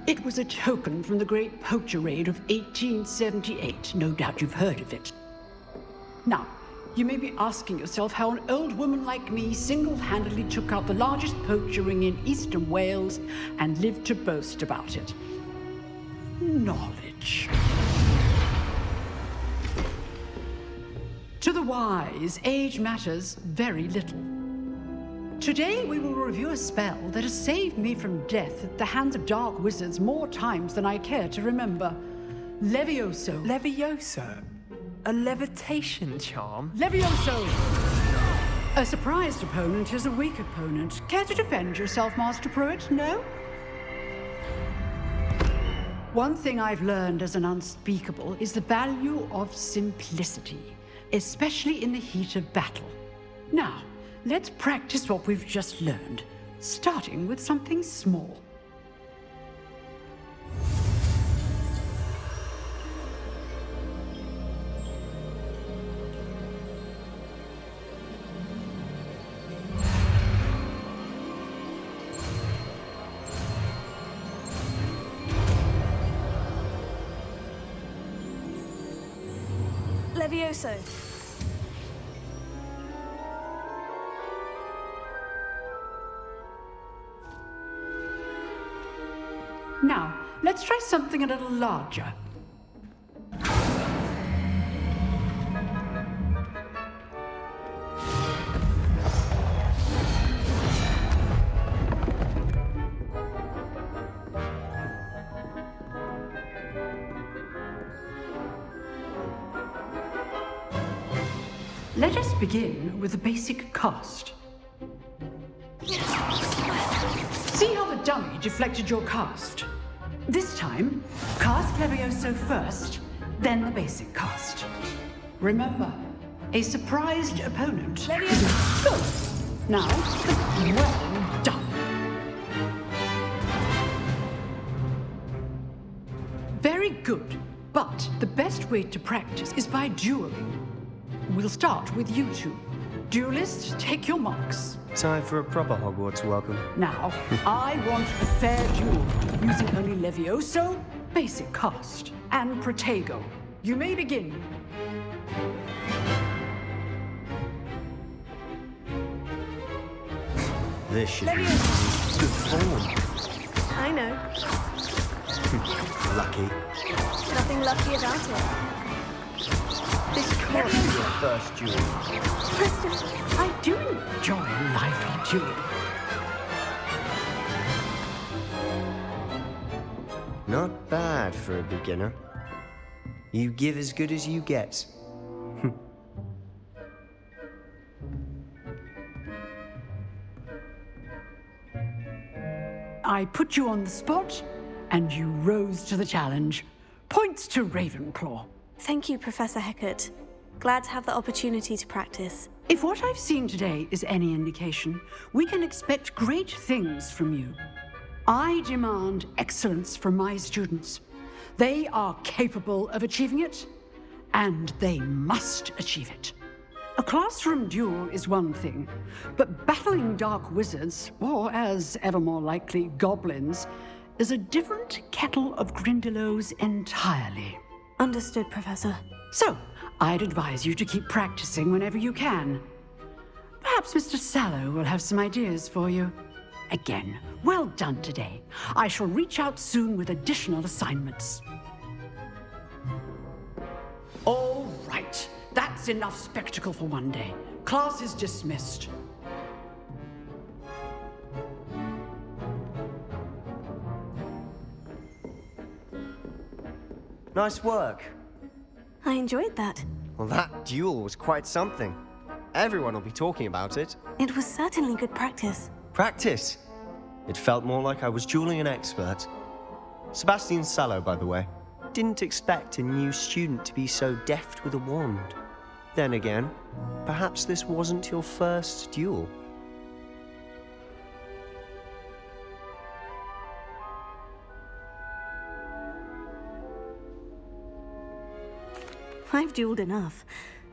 It was a token from the Great Poacher Raid of 1878. No doubt you've heard of it. Now, you may be asking yourself how an old woman like me single-handedly took out the largest poacher ring in eastern Wales and lived to boast about it. Knowledge. To the wise, age matters very little. Today we will review a spell that has saved me from death at the hands of dark wizards more times than I care to remember. Levioso. Levioso? A levitation charm? Levioso! A surprised opponent is a weak opponent. Care to defend yourself, Master Pruitt? No? One thing I've learned as an unspeakable is the value of simplicity, especially in the heat of battle. Now, let's practice what we've just learned, starting with something small. Levioso. Now, let's try something a little larger. Let us begin with the basic cast. See how the dummy deflected your cast? This time, cast Levioso first, then the basic cast. Remember, a surprised opponent. Levioso! Good. Now, well done. Very good, but the best way to practice is by dueling. We'll start with you two. Duelists, take your marks. Time for a proper Hogwarts welcome. Now, I want a fair duel, using only Levioso, basic cast, and Protego. You may begin. This should be good form. I know. Lucky. Nothing lucky about it. This can't be your first duel. I do enjoy a lively duel. Not bad for a beginner. You give as good as you get. I put you on the spot, and you rose to the challenge. Points to Ravenclaw. Thank you, Professor Hecat. Glad to have the opportunity to practice. If what I've seen today is any indication, we can expect great things from you. I demand excellence from my students. They are capable of achieving it, and they must achieve it. A classroom duel is one thing, but battling dark wizards, or as ever more likely, goblins, is a different kettle of Grindylows entirely. Understood, Professor. So, I'd advise you to keep practicing whenever you can. Perhaps Mr. Sallow will have some ideas for you. Again, well done today. I shall reach out soon with additional assignments. All right. That's enough spectacle for one day. Class is dismissed. Nice work. I enjoyed that. Well, that duel was quite something. Everyone will be talking about it. It was certainly good practice. Practice? It felt more like I was dueling an expert. Sebastian Sallow, by the way. Didn't expect a new student to be so deft with a wand. Then again, perhaps this wasn't your first duel. I've dueled enough.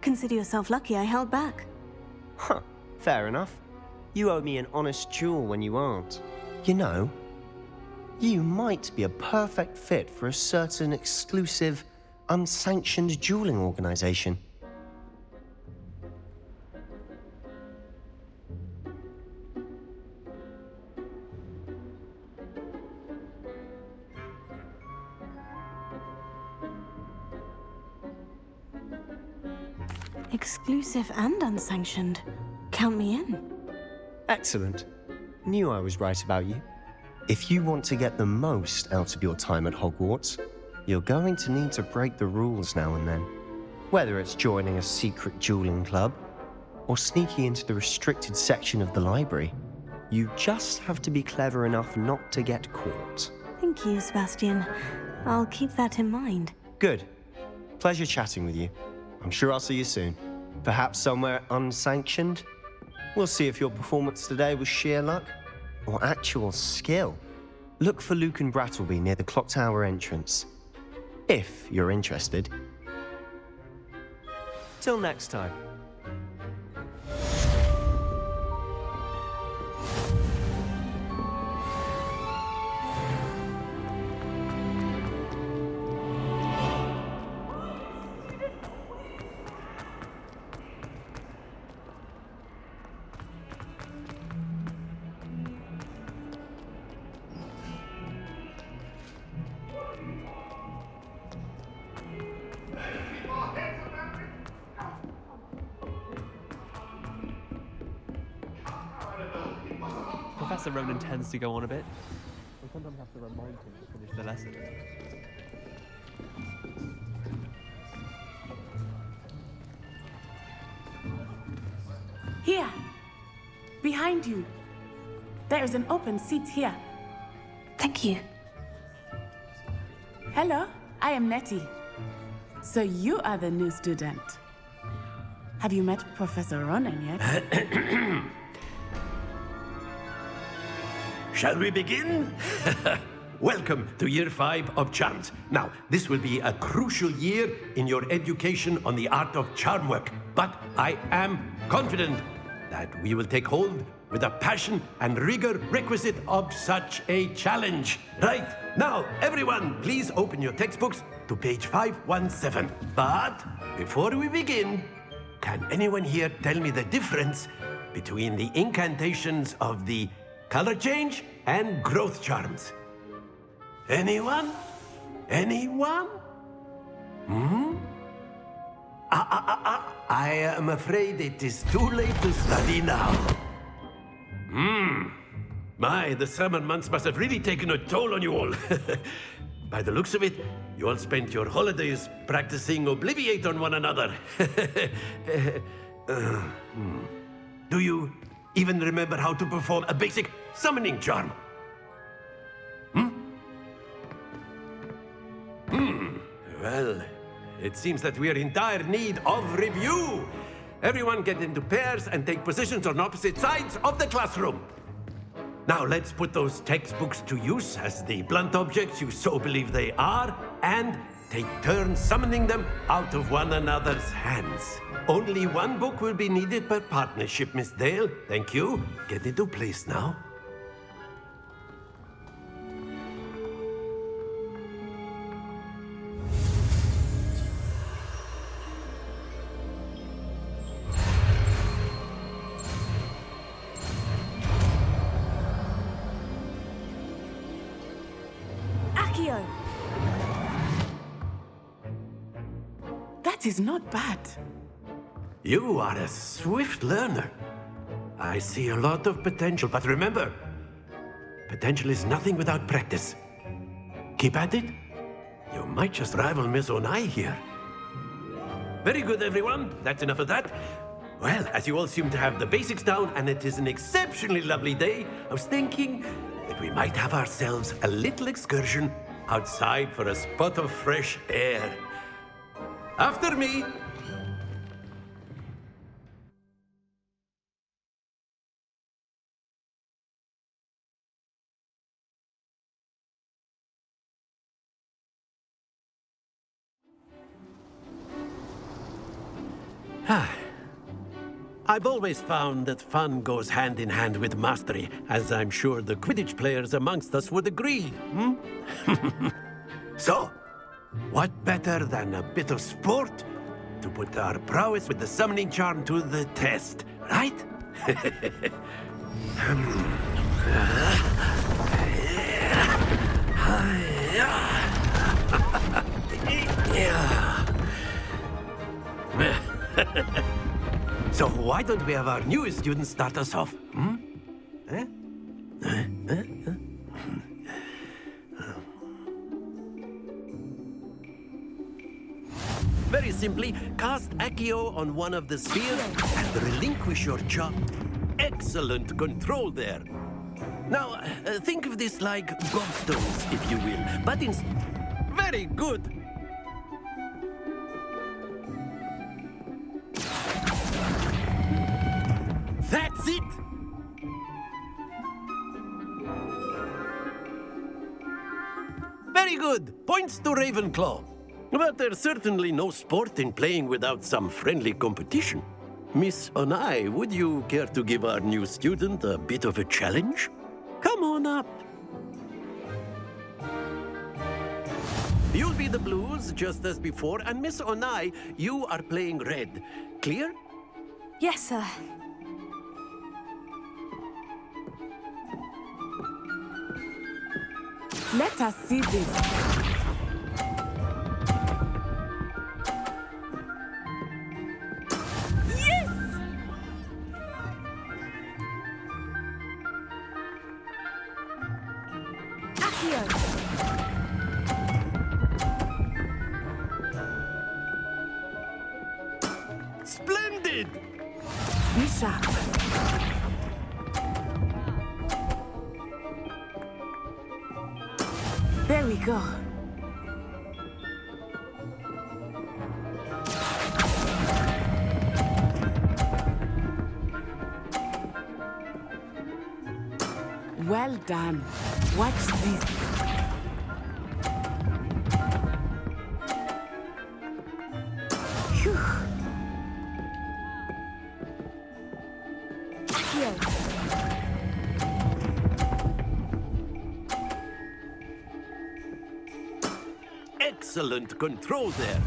Consider yourself lucky I held back. Huh, fair enough. You owe me an honest duel when you aren't. You know, you might be a perfect fit for a certain exclusive, unsanctioned dueling organization. Exclusive and unsanctioned. Count me in. Excellent. Knew I was right about you. If you want to get the most out of your time at Hogwarts, you're going to need to break the rules now and then. Whether it's joining a secret dueling club, or sneaking into the restricted section of the library, you just have to be clever enough not to get caught. Thank you, Sebastian. I'll keep that in mind. Good. Pleasure chatting with you. I'm sure I'll see you soon. Perhaps somewhere unsanctioned? We'll see if your performance today was sheer luck or actual skill. Look for Luke and Brattleby near the clock tower entrance, if you're interested. Till next time. Professor Ronan tends to go on a bit. I sometimes have to remind him to finish the lesson. Here! Behind you! There is an open seat here. Thank you. Hello, I am Nettie. So you are the new student. Have you met Professor Ronan yet? Shall we begin? Welcome to Year 5 of Charms. Now, this will be a crucial year in your education on the art of charm work, but I am confident that we will take hold with the passion and rigor requisite of such a challenge. Right, now, everyone, please open your textbooks to page 517. But before we begin, can anyone here tell me the difference between the incantations of the color change and growth charms? Anyone? Anyone? I am afraid it is too late to study now. My, the summer months must have really taken a toll on you all. By the looks of it, you all spent your holidays practicing Obliviate on one another. Do you even remember how to perform a basic summoning charm? Well, it seems that we are in dire need of review. Everyone get into pairs and take positions on opposite sides of the classroom. Now let's put those textbooks to use as the blunt objects you so believe they are, and take turns summoning them out of one another's hands. Only one book will be needed per partnership, Miss Dale. Thank you. Get into place now. Accio! That is not bad. You are a swift learner. I see a lot of potential, but remember, potential is nothing without practice. Keep at it. You might just rival Miss Onai here. Very good, everyone. That's enough of that. Well, as you all seem to have the basics down, and it is an exceptionally lovely day, I was thinking that we might have ourselves a little excursion outside for a spot of fresh air. After me! I've always found that fun goes hand in hand with mastery, as I'm sure the Quidditch players amongst us would agree, So, what better than a bit of sport to put our prowess with the summoning charm to the test, right? So why don't we have our newest student start us off? Very simply, cast Accio on one of the spheres and relinquish your charm. Excellent control there. Now, think of this like gobstones, if you will, but in... Very good! That's it! Very good! Points to Ravenclaw. But there's certainly no sport in playing without some friendly competition. Miss Onai, would you care to give our new student a bit of a challenge? Come on up. You'll be the blues, just as before, and Miss Onai, you are playing red. Clear? Yes, sir. Let us see this. Yes! Accio! Splendid! Bishop. There we go. Well done. Watch this. Phew. Accio! Excellent control there.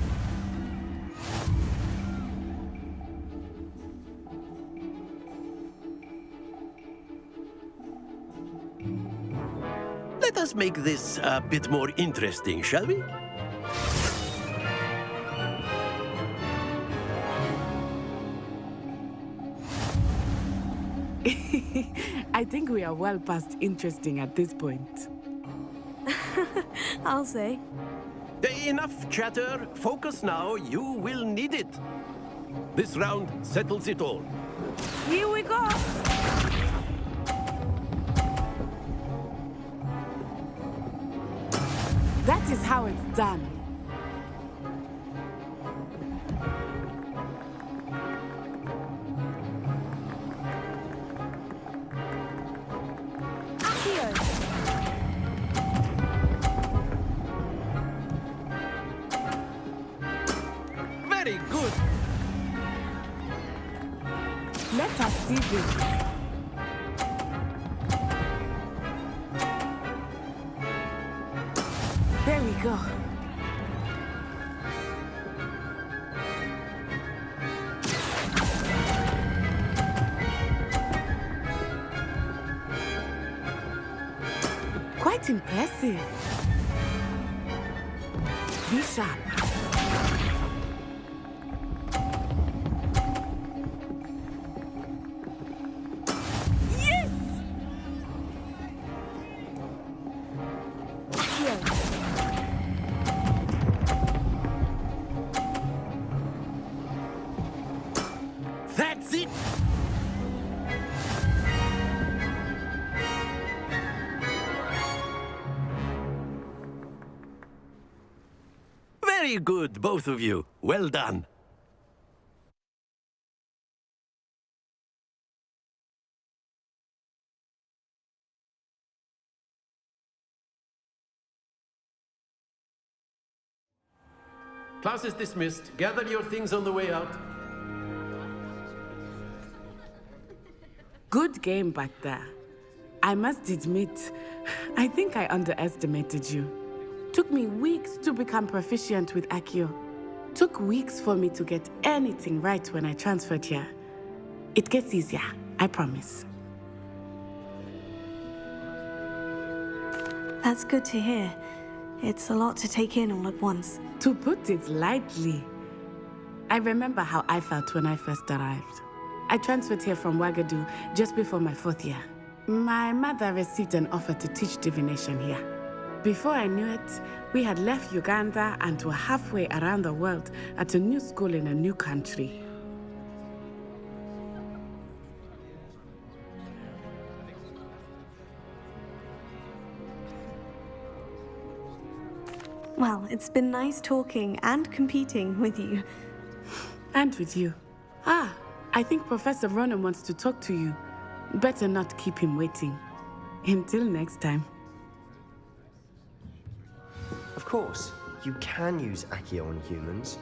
Let us make this a bit more interesting, shall we? I think we are well past interesting at this point. I'll say. Enough chatter. Focus now. You will need it. This round settles it all. Here we go. That is how it's done. Very good. Let us see this. There we go. Quite impressive. Bishop. That's it! Very good, both of you. Well done. Class is dismissed. Gather your things on the way out. Good game back there. I must admit, I think I underestimated you. Took me weeks to become proficient with Accio. Took weeks for me to get anything right when I transferred here. It gets easier, I promise. That's good to hear. It's a lot to take in all at once. To put it lightly, I remember how I felt when I first arrived. I transferred here from Wagadu just before my 4th year. My mother received an offer to teach divination here. Before I knew it, we had left Uganda and were halfway around the world at a new school in a new country. Well, it's been nice talking and competing with you. And with you. Ah, I think Professor Ronan wants to talk to you. Better not keep him waiting. Until next time. Of course, you can use Accio on humans,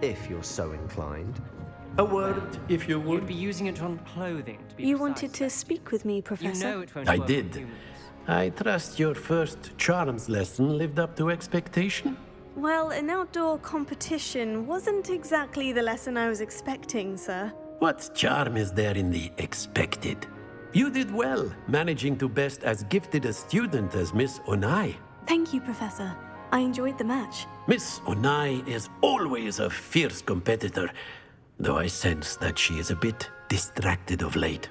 if you're so inclined. A word, if you would. You'd be using it on clothing, to be You precise. wanted to speak with me, Professor? You know it won't I work did. with humans. I trust your first charms lesson lived up to expectation? Well, an outdoor competition wasn't exactly the lesson I was expecting, sir. What charm is there in the expected? You did well, managing to best as gifted a student as Miss Onai. Thank you, Professor. I enjoyed the match. Miss Onai is always a fierce competitor, though I sense that she is a bit distracted of late.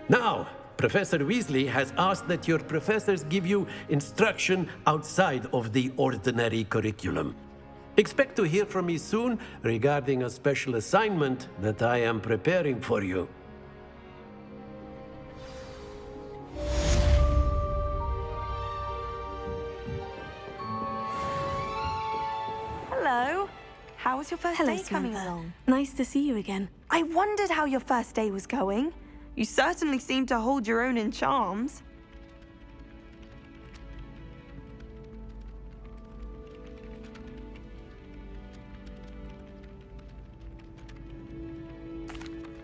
Now, Professor Weasley has asked that your professors give you instruction outside of the ordinary curriculum. Expect to hear from me soon regarding a special assignment that I am preparing for you. Hello. How was your first Hello, day coming Samantha. along? Nice to see you again. I wondered how your first day was going. You certainly seem to hold your own in charms.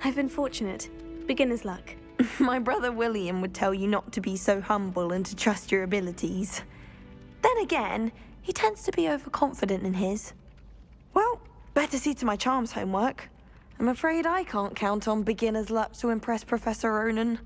I've been fortunate. Beginner's luck. My brother William would tell you not to be so humble and to trust your abilities. Then again, he tends to be overconfident in his. Well, better see to my charms homework. I'm afraid I can't count on beginner's luck to impress Professor Ronan.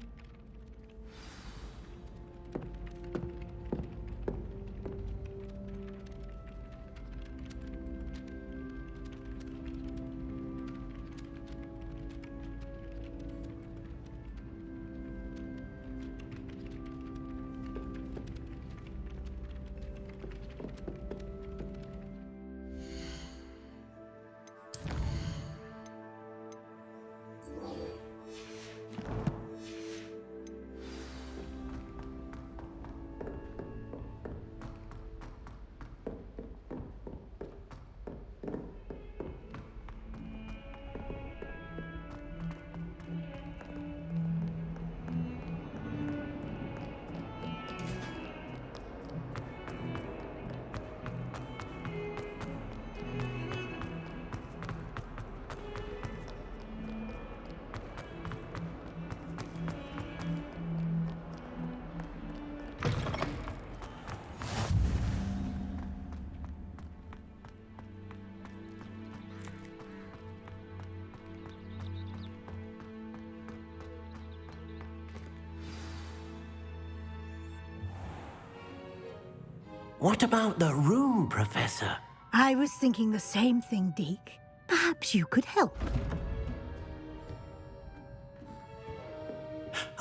What about the room, Professor? I was thinking the same thing, Deke. Perhaps you could help.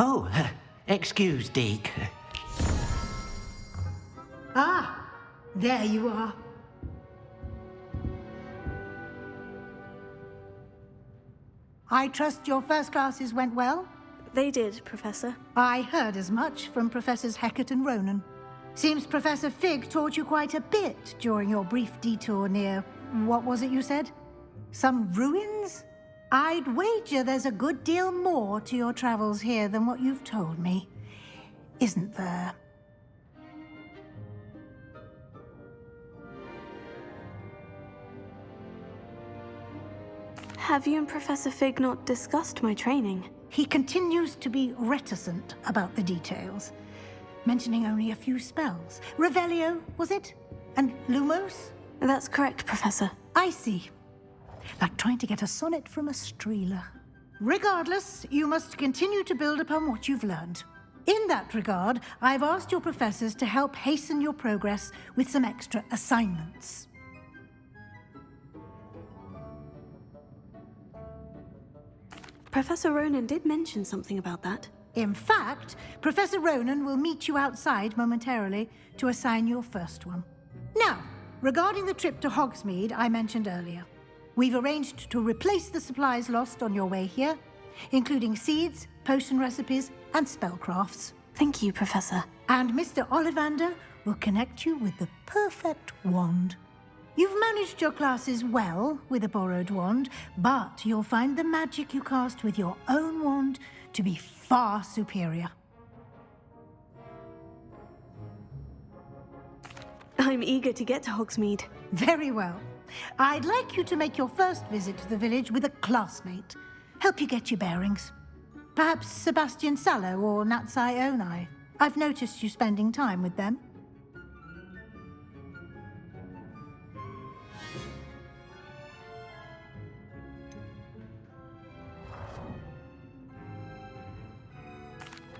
Oh, excuse, Deke. Ah, there you are. I trust your first classes went well? They did, Professor. I heard as much from Professors Hecat and Ronan. Seems Professor Fig taught you quite a bit during your brief detour near... what was it you said? Some ruins? I'd wager there's a good deal more to your travels here than what you've told me. Isn't there? Have you and Professor Fig not discussed my training? He continues to be reticent about the details, mentioning only a few spells. Revelio, was it? And Lumos? That's correct, Professor. I see. Like trying to get a sonnet from a streeler. Regardless, you must continue to build upon what you've learned. In that regard, I've asked your professors to help hasten your progress with some extra assignments. Professor Ronan did mention something about that. In fact, Professor Ronan will meet you outside momentarily to assign your first one. Now, regarding the trip to Hogsmeade I mentioned earlier, we've arranged to replace the supplies lost on your way here, including seeds, potion recipes, and spellcrafts. Thank you, Professor. And Mr. Ollivander will connect you with the perfect wand. You've managed your classes well with a borrowed wand, but you'll find the magic you cast with your own wand to be far superior. I'm eager to get to Hogsmeade. Very well. I'd like you to make your first visit to the village with a classmate. Help you get your bearings. Perhaps Sebastian Sallow or Natsai Onai. I've noticed you spending time with them.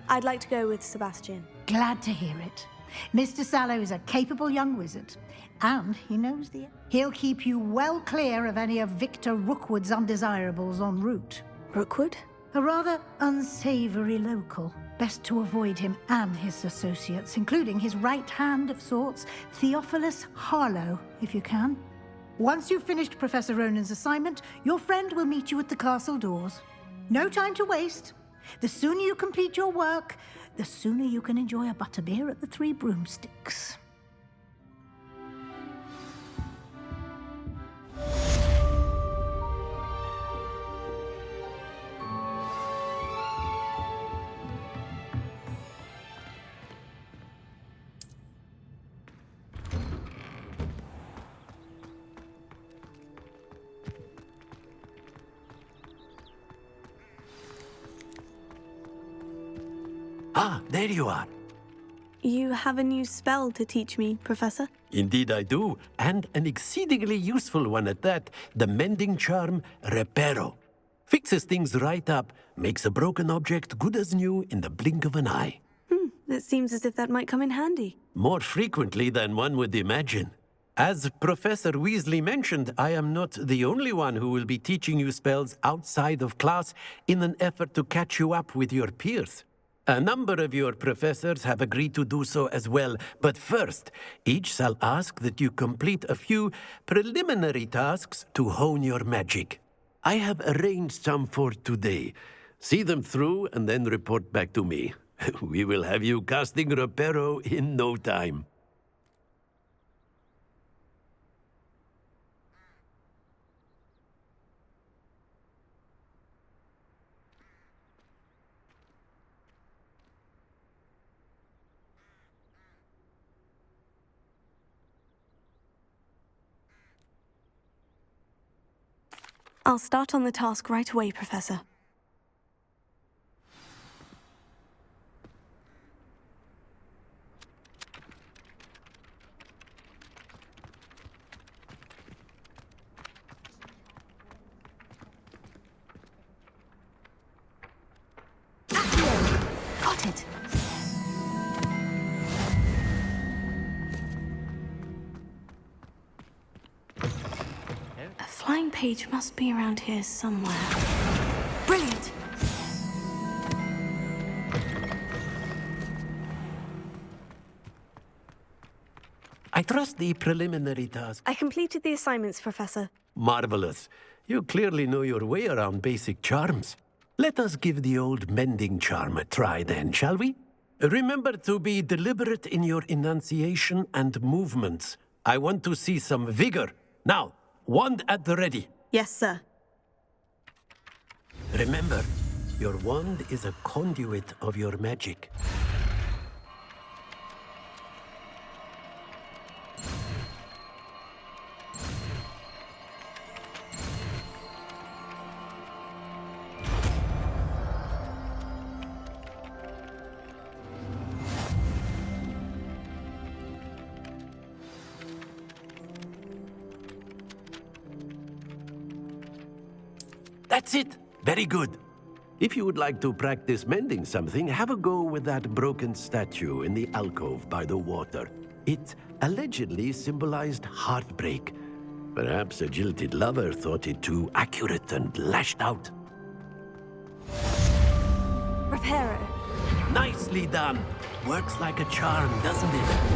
I'd like to go with Sebastian. Glad to hear it. Mr. Sallow is a capable young wizard, and he knows the... He'll keep you well clear of any of Victor Rookwood's undesirables en route. Rookwood? A rather unsavory local. Best to avoid him and his associates, including his right hand of sorts, Theophilus Harlow, if you can. Once you've finished Professor Ronan's assignment, your friend will meet you at the castle doors. No time to waste. The sooner you complete your work, the sooner you can enjoy a butterbeer at the Three Broomsticks. Ah, there you are. You have a new spell to teach me, Professor? Indeed I do, and an exceedingly useful one at that. The mending charm, Reparo. Fixes things right up, makes a broken object good as new in the blink of an eye. It seems as if that might come in handy. More frequently than one would imagine. As Professor Weasley mentioned, I am not the only one who will be teaching you spells outside of class in an effort to catch you up with your peers. A number of your professors have agreed to do so as well, but first, each shall ask that you complete a few preliminary tasks to hone your magic. I have arranged some for today. See them through and then report back to me. We will have you casting Reparo in no time. I'll start on the task right away, Professor. Got it. A flying page must be around here somewhere. Brilliant! I trust the preliminary task. I completed the assignments, Professor. Marvelous. You clearly know your way around basic charms. Let us give the old mending charm a try then, shall we? Remember to be deliberate in your enunciation and movements. I want to see some vigor. Now, wand at the ready. Yes, sir. Remember, your wand is a conduit of your magic. That's it! Very good. If you would like to practice mending something, have a go with that broken statue in the alcove by the water. It allegedly symbolized heartbreak. Perhaps a jilted lover thought it too accurate and lashed out. Repair it. Nicely done. Works like a charm, doesn't it?